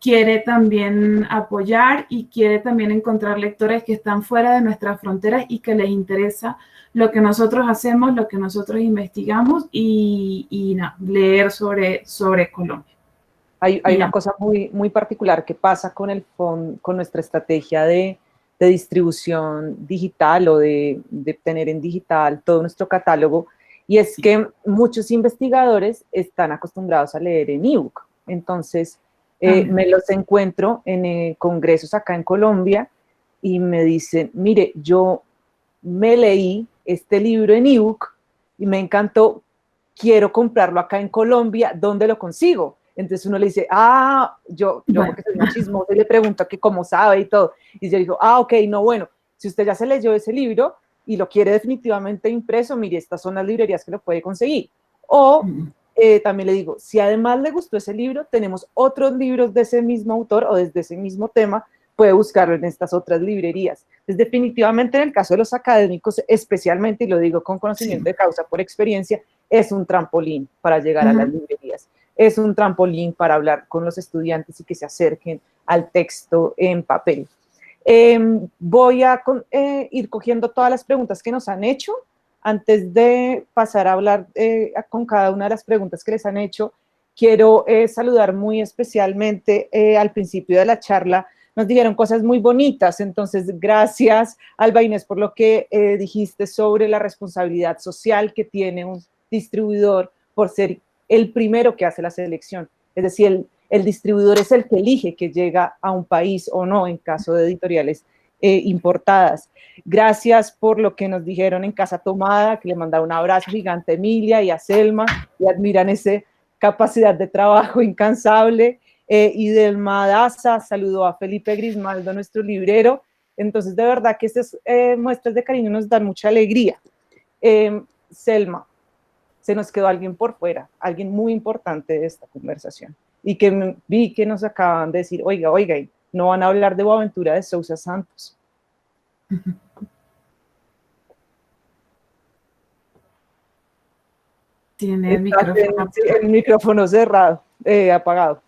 quiere también apoyar y quiere también encontrar lectores que están fuera de nuestras fronteras y que les interesa lo que nosotros hacemos, lo que nosotros investigamos y leer sobre Colombia. Hay una cosa muy, muy particular que pasa con nuestra estrategia de distribución digital o de tener en digital todo nuestro catálogo, y es que muchos investigadores están acostumbrados a leer en ebook. Entonces, me los encuentro en congresos acá en Colombia y me dicen, mire, yo me leí este libro en ebook y me encantó, quiero comprarlo acá en Colombia, ¿dónde lo consigo? Entonces uno le dice, yo porque soy muy chismosa y le pregunto que cómo sabe y todo. Y yo digo, ok, no, bueno, si usted ya se leyó ese libro y lo quiere definitivamente impreso, mire, estas son las librerías que lo puede conseguir. O también le digo, si además le gustó ese libro, tenemos otros libros de ese mismo autor o desde ese mismo tema, puede buscarlo en estas otras librerías. Entonces, definitivamente en el caso de los académicos, especialmente, y lo digo con conocimiento de causa por experiencia, es un trampolín para llegar a las librerías. Es un trampolín para hablar con los estudiantes y que se acerquen al texto en papel. Voy a ir cogiendo todas las preguntas que nos han hecho. Antes de pasar a hablar con cada una de las preguntas que les han hecho, quiero saludar muy especialmente al principio de la charla. Nos dijeron cosas muy bonitas, entonces gracias, Alba Inés, por lo que dijiste sobre la responsabilidad social que tiene un distribuidor por ser el primero que hace la selección. Es decir, el distribuidor es el que elige que llega a un país o no, en caso de editoriales importadas. Gracias por lo que nos dijeron en Casa Tomada, que le mandaba un abrazo gigante a Emilia y a Selma, y admiran esa capacidad de trabajo incansable. Y Delma Daza saludó a Felipe Grismaldo, nuestro librero. Entonces, de verdad que estas muestras de cariño nos dan mucha alegría. Selma, se nos quedó alguien por fuera, alguien muy importante de esta conversación, y que vi que nos acaban de decir, oiga, no van a hablar de Boaventura de Sousa Santos. Tiene el micrófono. El micrófono cerrado, apagado.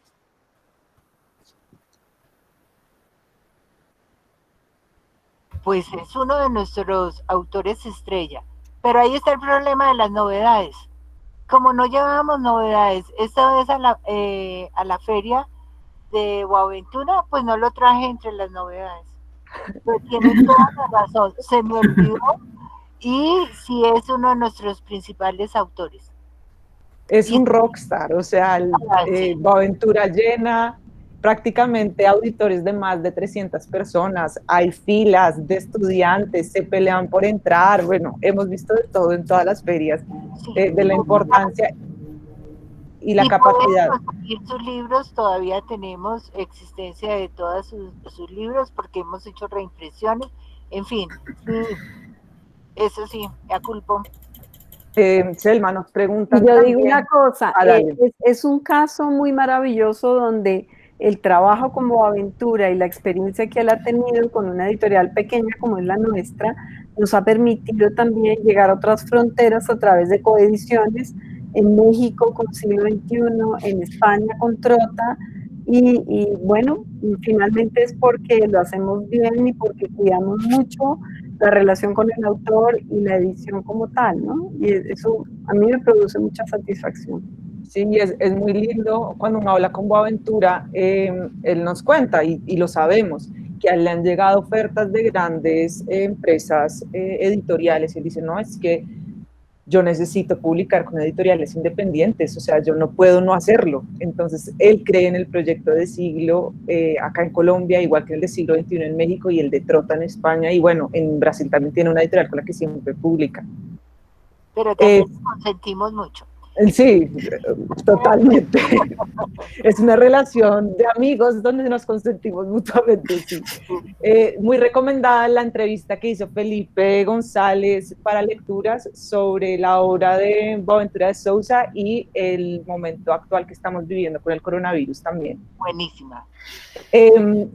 Pues es uno de nuestros autores estrella, pero ahí está el problema de las novedades. Como no llevábamos novedades, esta vez a la feria de Boaventura, pues no lo traje entre las novedades. Pero tienes toda la razón, se me olvidó, y sí es uno de nuestros principales autores. Es un rockstar, o sea, Boaventura llena prácticamente auditores de más de 300 personas, hay filas de estudiantes, se pelean por entrar, bueno, hemos visto de todo en todas las ferias, de la importancia y la capacidad. Podemos conseguir sus libros, todavía tenemos existencia de todos sus libros porque hemos hecho reimpresiones, en fin, sí, eso sí, me culpo. Selma, nos preguntan. Yo también, digo una cosa, es un caso muy maravilloso donde el trabajo como aventura y la experiencia que él ha tenido con una editorial pequeña como es la nuestra, nos ha permitido también llegar a otras fronteras a través de coediciones, en México con Siglo XXI, en España con Trota, y bueno, finalmente es porque lo hacemos bien y porque cuidamos mucho la relación con el autor y la edición como tal, ¿no? Y eso a mí me produce mucha satisfacción. Sí, es muy lindo cuando uno habla con Boaventura, él nos cuenta, y lo sabemos, que a él le han llegado ofertas de grandes empresas editoriales, y él dice, no, es que yo necesito publicar con editoriales independientes, o sea, yo no puedo no hacerlo. Entonces, él cree en el proyecto de Siglo acá en Colombia, igual que el de Siglo XXI en México y el de Trota en España, y bueno, en Brasil también tiene una editorial con la que siempre publica. Pero también consentimos mucho. Sí, totalmente. Es una relación de amigos donde nos consentimos mutuamente, sí. Muy recomendada la entrevista que hizo Felipe González para Lecturas sobre la obra de Boaventura de Sousa y el momento actual que estamos viviendo con el coronavirus también. Buenísima.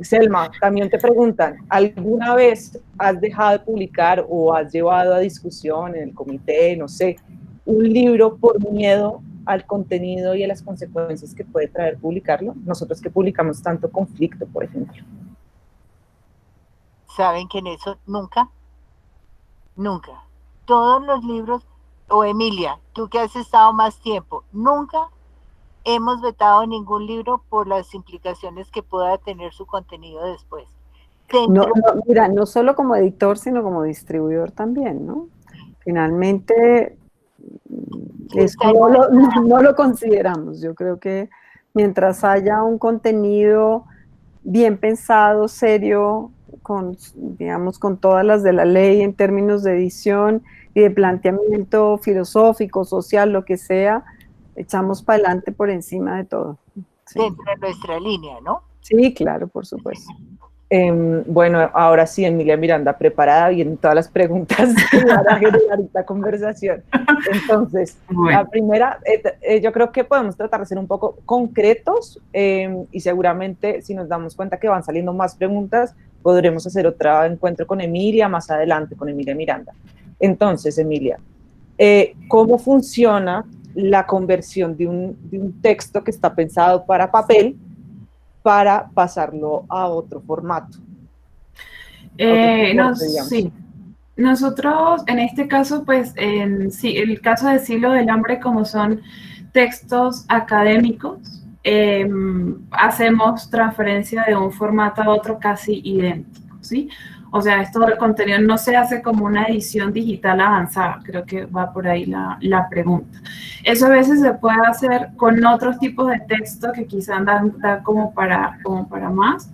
Selma, también te preguntan, ¿alguna vez has dejado de publicar o has llevado a discusión en el comité, no sé, un libro por miedo al contenido y a las consecuencias que puede traer publicarlo? Nosotros que publicamos tanto conflicto, por ejemplo. ¿Saben que en eso nunca? Todos los libros, o Emilia, tú que has estado más tiempo, nunca hemos vetado ningún libro por las implicaciones que pueda tener su contenido después. Mira, no solo como editor, sino como distribuidor también, ¿no? Finalmente, no lo consideramos. Yo creo que mientras haya un contenido bien pensado, serio, digamos, con todas las de la ley en términos de edición y de planteamiento filosófico, social, lo que sea, echamos para adelante por encima de todo. Sí. Dentro de nuestra línea, ¿no? Sí, claro, por supuesto. Bueno, ahora sí, Emilia Miranda, preparada, vienen todas las preguntas que van a generar esta conversación. Entonces, la primera, yo creo que podemos tratar de ser un poco concretos y seguramente si nos damos cuenta que van saliendo más preguntas, podremos hacer otro encuentro con Emilia más adelante, con Emilia Miranda. Entonces, Emilia, ¿cómo funciona la conversión de un texto que está pensado para papel para pasarlo a otro formato? Sí. Nosotros, en este caso, pues, el caso de Siglo del Hambre, como son textos académicos, hacemos transferencia de un formato a otro casi idéntico, ¿sí? O sea, todo el contenido no se hace como una edición digital avanzada, creo que va por ahí la pregunta. Eso a veces se puede hacer con otros tipos de texto que quizás dan como para más.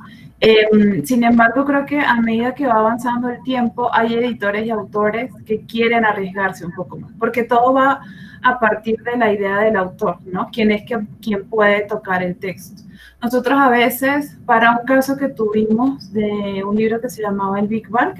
Sin embargo, creo que a medida que va avanzando el tiempo, hay editores y autores que quieren arriesgarse un poco más, porque todo va a partir de la idea del autor, ¿no? ¿Quién es quien puede tocar el texto? Nosotros a veces, para un caso que tuvimos de un libro que se llamaba El Big Bang,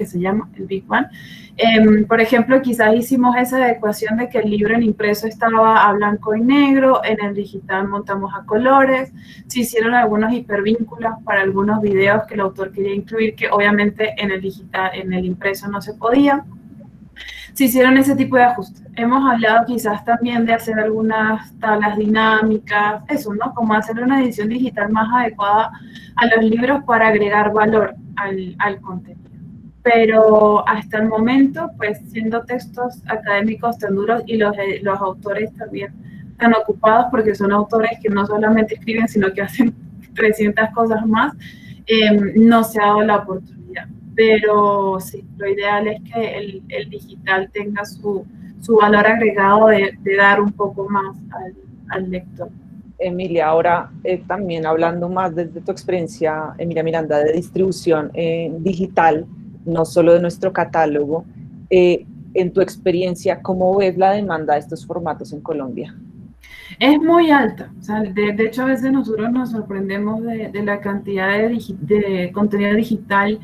por ejemplo, quizás hicimos esa adecuación de que el libro en impreso estaba a blanco y negro, en el digital montamos a colores, se hicieron algunos hipervínculos para algunos videos que el autor quería incluir, que obviamente en el digital, en el impreso no se podía. Se hicieron ese tipo de ajustes. Hemos hablado quizás también de hacer algunas tablas dinámicas, eso, ¿no? Como hacer una edición digital más adecuada a los libros para agregar valor al contenido. Pero hasta el momento, pues siendo textos académicos tan duros y los autores también tan ocupados, porque son autores que no solamente escriben, sino que hacen 300 cosas más, no se ha dado la oportunidad. Pero sí, lo ideal es que el digital tenga su valor agregado de dar un poco más al lector. Emilia, ahora también hablando más desde tu experiencia, Emilia Miranda, de distribución digital, no solo de nuestro catálogo, en tu experiencia, ¿cómo ves la demanda de estos formatos en Colombia? Es muy alta, o sea, de hecho a veces nosotros nos sorprendemos de la cantidad de contenido digital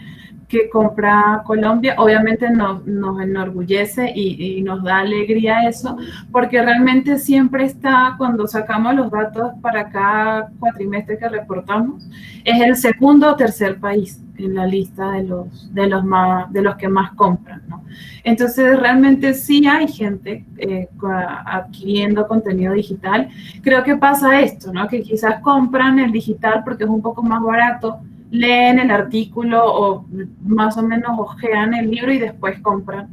que compra Colombia. Obviamente nos enorgullece y nos da alegría eso, porque realmente siempre está, cuando sacamos los datos para cada cuatrimestre que reportamos, es el segundo o tercer país en la lista de los que más compran, ¿no? Entonces realmente sí hay gente adquiriendo contenido digital. Creo que pasa esto, ¿no? Que quizás compran el digital porque es un poco más barato, leen el artículo o más o menos hojean el libro y después compran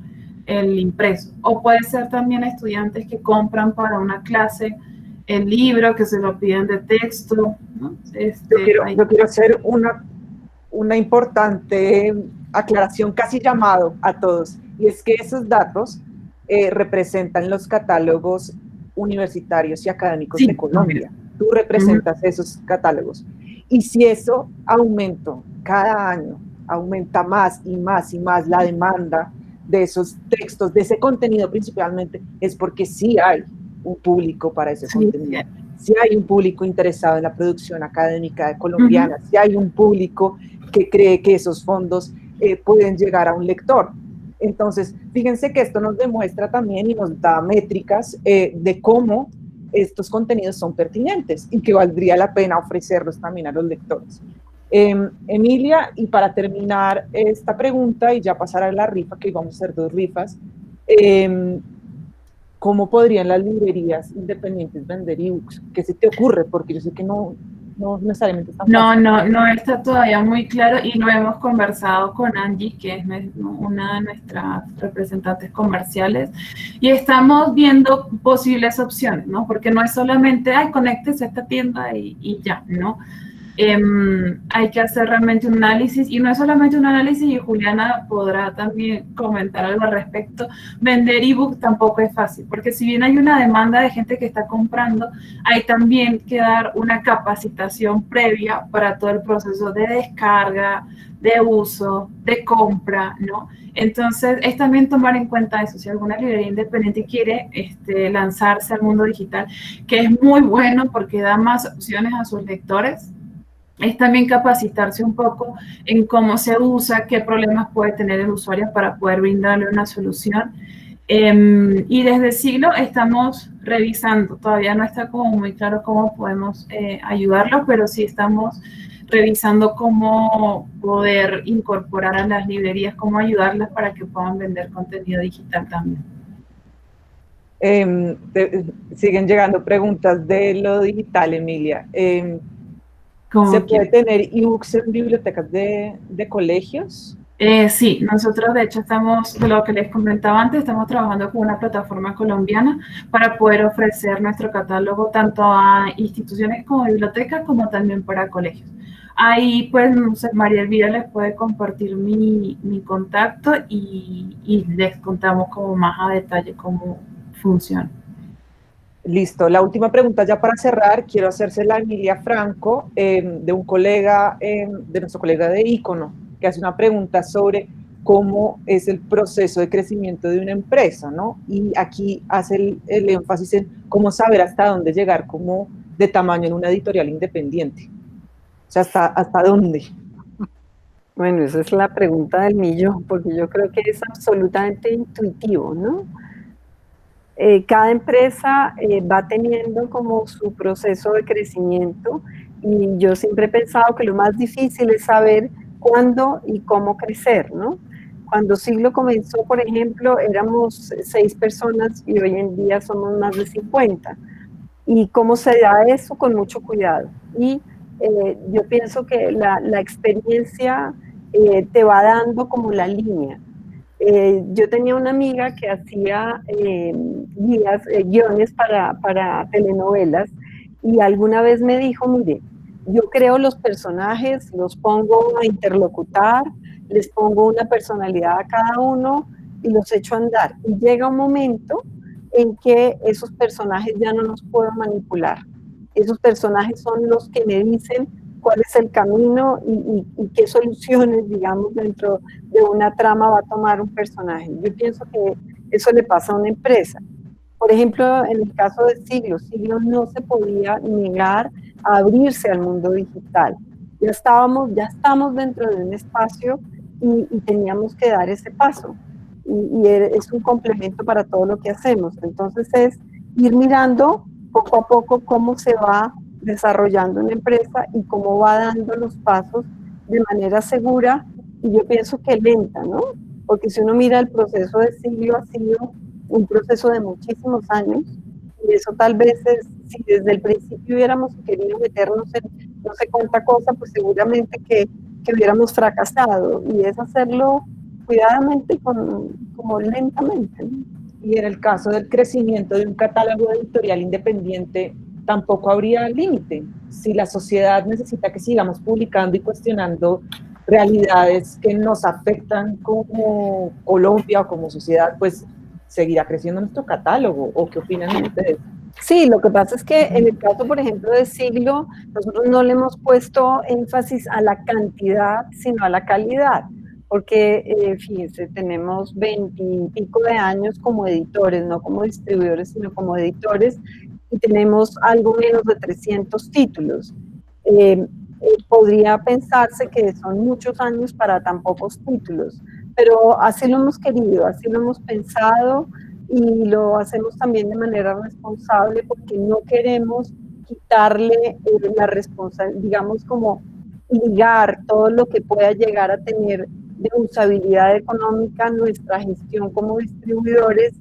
el impreso. O puede ser también estudiantes que compran para una clase el libro, que se lo piden de texto, ¿no? Yo quiero hacer una importante aclaración, casi llamado a todos, y es que esos datos representan los catálogos universitarios y académicos de Colombia. Tú representas esos catálogos. Y si eso aumenta cada año, aumenta más y más y más la demanda de esos textos, de ese contenido principalmente, es porque sí hay un público para ese contenido. Sí hay un público interesado en la producción académica de colombiana, sí hay un público que cree que esos fondos pueden llegar a un lector. Entonces, fíjense que esto nos demuestra también y nos da métricas de cómo estos contenidos son pertinentes y que valdría la pena ofrecerlos también a los lectores. Emilia, y para terminar esta pregunta y ya pasar a la rifa, que vamos a hacer 2 rifas, ¿cómo podrían las librerías independientes vender ebooks? ¿Qué se te ocurre? Porque yo sé que no necesariamente está fácil. No está todavía muy claro y no hemos conversado con Angie, que es una de nuestras representantes comerciales, y estamos viendo posibles opciones, ¿no? Porque no es solamente, conéctese a esta tienda y ya, ¿no? Hay que hacer realmente un análisis, y no es solamente un análisis, y Juliana podrá también comentar algo al respecto. Vender ebook tampoco es fácil, porque si bien hay una demanda de gente que está comprando, hay también que dar una capacitación previa para todo el proceso de descarga, de uso, de compra, ¿no? Entonces, es también tomar en cuenta eso. Si alguna librería independiente quiere lanzarse al mundo digital, que es muy bueno porque da más opciones a sus lectores, es también capacitarse un poco en cómo se usa, qué problemas puede tener el usuario para poder brindarle una solución. Y desde Siglo estamos revisando, todavía no está como muy claro cómo podemos ayudarlo, pero sí estamos revisando cómo poder incorporar a las librerías, cómo ayudarlas para que puedan vender contenido digital también. Siguen llegando preguntas de lo digital, Emilia. ¿Se puede tener ebooks en bibliotecas de colegios? Sí, nosotros de hecho estamos, de lo que les comentaba antes, estamos trabajando con una plataforma colombiana para poder ofrecer nuestro catálogo tanto a instituciones como bibliotecas como también para colegios. Ahí pues, no sé, María Elvira les puede compartir mi contacto y les contamos como más a detalle cómo funciona. Listo, la última pregunta ya para cerrar, quiero hacérsela a Emilia Franco, de un colega, de nuestro colega de Icono, que hace una pregunta sobre cómo es el proceso de crecimiento de una empresa, ¿no? Y aquí hace el énfasis en cómo saber hasta dónde llegar como de tamaño en una editorial independiente. O sea, ¿hasta dónde? Bueno, esa es la pregunta del millón, porque yo creo que es absolutamente intuitivo, ¿no? Cada empresa va teniendo como su proceso de crecimiento, y yo siempre he pensado que lo más difícil es saber cuándo y cómo crecer, ¿no? Cuando Siglo comenzó, por ejemplo, éramos 6 personas y hoy en día somos más de 50. ¿Y cómo se da eso? Con mucho cuidado. Y yo pienso que la experiencia te va dando como la línea. Yo tenía una amiga que hacía guiones para telenovelas, y alguna vez me dijo, mire, Yo creo los personajes, los pongo a interlocutar, les pongo una personalidad a cada uno y los echo a andar. Y llega un momento en que esos personajes ya no los puedo manipular. Esos personajes son los que me dicen cuál es el camino y qué soluciones, digamos, dentro de una trama va a tomar un personaje. Yo pienso que eso le pasa a una empresa. Por ejemplo, en el caso de Siglo no se podía negar a abrirse al mundo digital. Ya estamos dentro de un espacio y teníamos que dar ese paso. Y es un complemento para todo lo que hacemos. Entonces es ir mirando poco a poco cómo se va desarrollando una empresa y cómo va dando los pasos de manera segura y yo pienso que lenta, ¿no? Porque si uno mira el proceso de Siglo ha sido un proceso de muchísimos años y eso tal vez si desde el principio hubiéramos querido meternos en no sé cuánta cosa, pues seguramente que hubiéramos fracasado y es hacerlo cuidadamente, como lentamente, ¿no? Y en el caso del crecimiento de un catálogo editorial independiente, tampoco habría límite. Si la sociedad necesita que sigamos publicando y cuestionando realidades que nos afectan como Colombia o como sociedad, pues seguirá creciendo nuestro catálogo. ¿O qué opinan ustedes? Sí, lo que pasa es que en el caso, por ejemplo, de Siglo, nosotros no le hemos puesto énfasis a la cantidad, sino a la calidad, porque, fíjense, tenemos 20 y pico de años como editores, no como distribuidores, sino como editores, y tenemos algo menos de 300 títulos. Podría pensarse que son muchos años para tan pocos títulos, pero así lo hemos querido, así lo hemos pensado, y lo hacemos también de manera responsable porque no queremos quitarle la responsabilidad, digamos como ligar todo lo que pueda llegar a tener de usabilidad económica nuestra gestión como distribuidores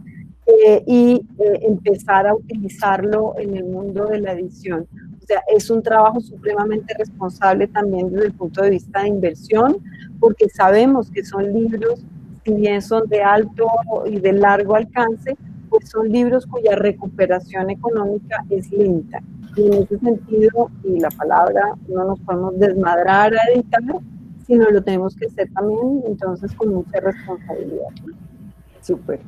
y empezar a utilizarlo en el mundo de la edición. O sea, es un trabajo supremamente responsable también desde el punto de vista de inversión, porque sabemos que son libros, si bien son de alto y de largo alcance, pues son libros cuya recuperación económica es lenta. Y en ese sentido, y la palabra, no nos podemos desmadrar a editar, sino lo tenemos que hacer también, entonces, con mucha responsabilidad. Súper.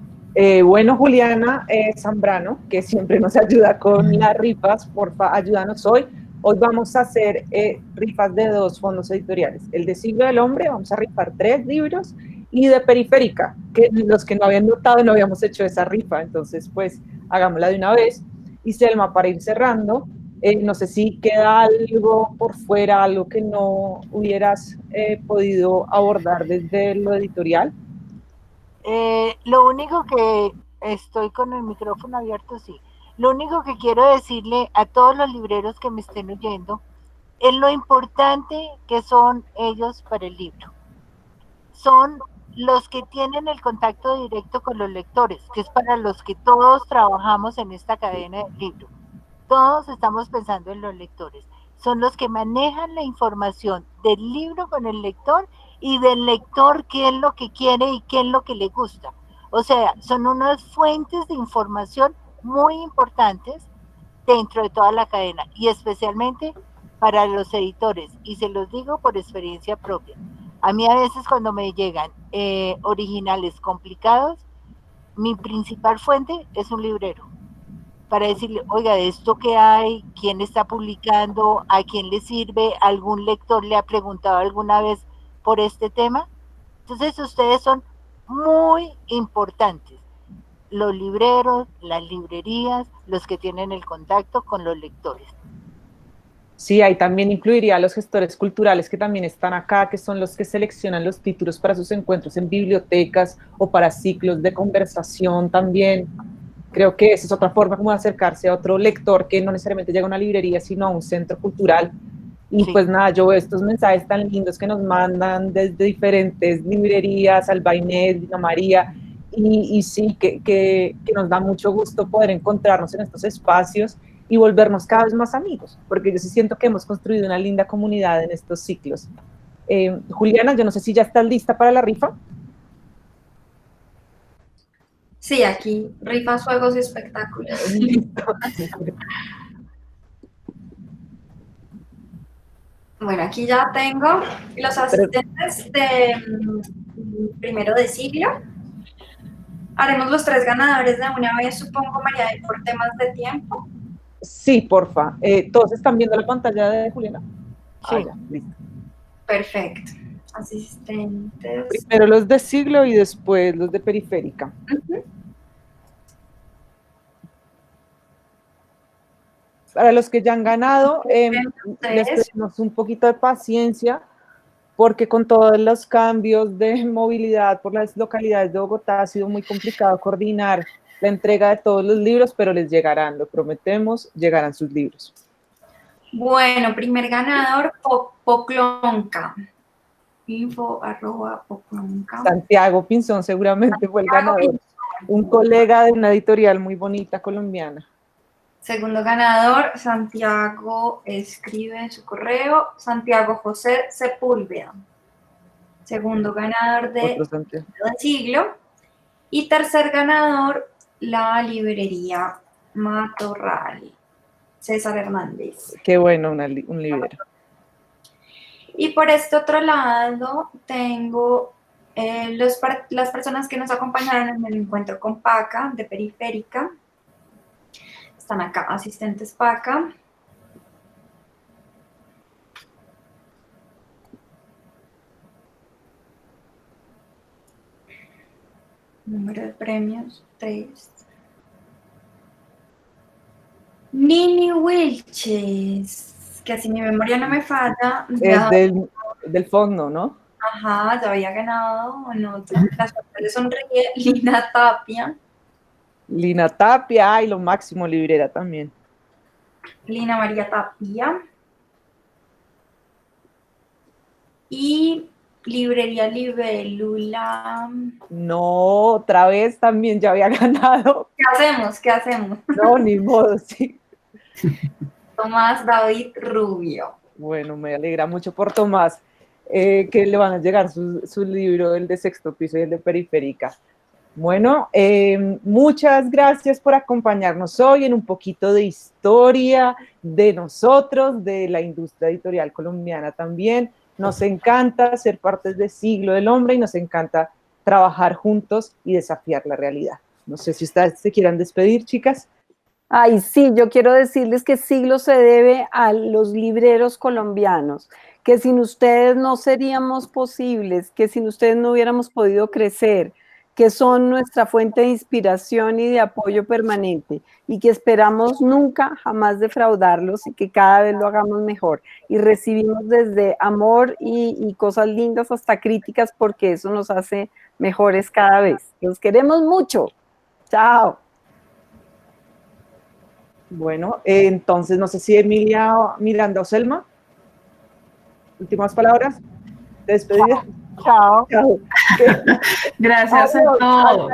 Bueno, Juliana Zambrano, que siempre nos ayuda con las rifas, porfa, ayúdanos hoy. Hoy vamos a hacer rifas de 2 fondos editoriales. El de Siglo del Hombre, vamos a rifar 3 libros, y de Periférica, que los que no habían notado no habíamos hecho esa rifa, entonces pues hagámosla de una vez. Y Selma, para ir cerrando, no sé si queda algo por fuera, algo que no hubieras podido abordar desde lo editorial. Lo único que estoy con el micrófono abierto, sí. Lo único que quiero decirle a todos los libreros que me estén oyendo es lo importante que son ellos para el libro. Son los que tienen el contacto directo con los lectores, que es para los que todos trabajamos en esta cadena del libro. Todos estamos pensando en los lectores. Son los que manejan la información del libro con el lector y del lector qué es lo que quiere y qué es lo que le gusta. O sea, son unas fuentes de información muy importantes dentro de toda la cadena y especialmente para los editores. Y se los digo por experiencia propia. A mí a veces cuando me llegan originales complicados, mi principal fuente es un librero. Para decirle, oiga, de esto que hay, quién está publicando, a quién le sirve, algún lector le ha preguntado alguna vez por este tema. Entonces ustedes son muy importantes. Los libreros, las librerías, los que tienen el contacto con los lectores. Sí, ahí también incluiría a los gestores culturales que también están acá, que son los que seleccionan los títulos para sus encuentros en bibliotecas o para ciclos de conversación también. Creo que esa es otra forma como de acercarse a otro lector que no necesariamente llega a una librería, sino a un centro cultural. Y sí, pues nada, yo veo estos mensajes tan lindos que nos mandan desde diferentes librerías, Albainet, Dina María, y sí, que nos da mucho gusto poder encontrarnos en estos espacios y volvernos cada vez más amigos, porque yo sí siento que hemos construido una linda comunidad en estos ciclos. Juliana, yo no sé si ya estás lista para la rifa. Sí, aquí, rifas, juegos y espectáculos. Bueno, aquí ya tengo los asistentes de primero de siglo. Haremos los 3 ganadores de una vez, supongo, María, por temas de tiempo. Sí, porfa. ¿Todos están viendo la pantalla de Juliana? Sí. Ya, listo. Perfecto. Asistentes. Primero los de siglo y después los de periférica. Para los que ya han ganado, les pedimos un poquito de paciencia, porque con todos los cambios de movilidad por las localidades de Bogotá ha sido muy complicado coordinar la entrega de todos los libros, pero les llegarán, lo prometemos, llegarán sus libros. Bueno, primer ganador, Poclonca. info@Poclonca. Santiago Pinzón seguramente fue el ganador. Un colega de una editorial muy bonita colombiana. Segundo ganador, Santiago escribe en su correo, Santiago José Sepúlveda. Segundo ganador de siglo. Y tercer ganador, la librería Matorral, César Hernández. Qué bueno, un librero. Y por este otro lado tengo las personas que nos acompañaron en el encuentro con PACA de Periférica. Están acá, asistentes PACA. Número de premios, 3. Nini Wilches, que así mi memoria no me falla. Es del fondo, ¿no? Ajá, ya había ganado en otra. La suerte le sonríe. Lina Tapia. Lina Tapia, y lo máximo, librera también. Lina María Tapia. Y Librería Libélula. No, otra vez también ya había ganado. ¿Qué hacemos? ¿Qué hacemos? No, ni modo, sí. Tomás David Rubio. Bueno, me alegra mucho por Tomás, que le van a llegar su libro, el de Sexto Piso y el de Periférica. Bueno, muchas gracias por acompañarnos hoy en un poquito de historia de nosotros, de la industria editorial colombiana también. Nos encanta ser partes del siglo del hombre y nos encanta trabajar juntos y desafiar la realidad. No sé si ustedes se quieran despedir, chicas. Ay, sí, yo quiero decirles que Siglo se debe a los libreros colombianos, que sin ustedes no seríamos posibles, que sin ustedes no hubiéramos podido crecer, que son nuestra fuente de inspiración y de apoyo permanente, y que esperamos nunca, jamás defraudarlos y que cada vez lo hagamos mejor. Y recibimos desde amor y cosas lindas hasta críticas, porque eso nos hace mejores cada vez. Los queremos mucho. Chao. Bueno, entonces no sé si Emilia, Miranda o Selma. Últimas palabras. Despedida. Chao. Chao. Gracias a todos.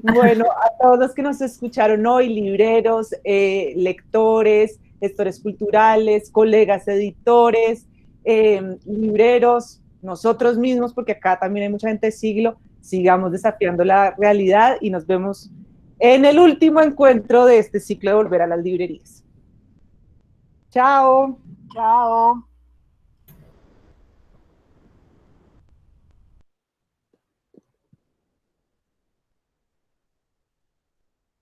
Bueno, a todos los que nos escucharon hoy, libreros, lectores, gestores culturales, colegas editores, libreros, nosotros mismos, porque acá también hay mucha gente de siglo, sigamos desafiando la realidad y nos vemos en el último encuentro de este ciclo de Volver a las Librerías. Chao. Chao.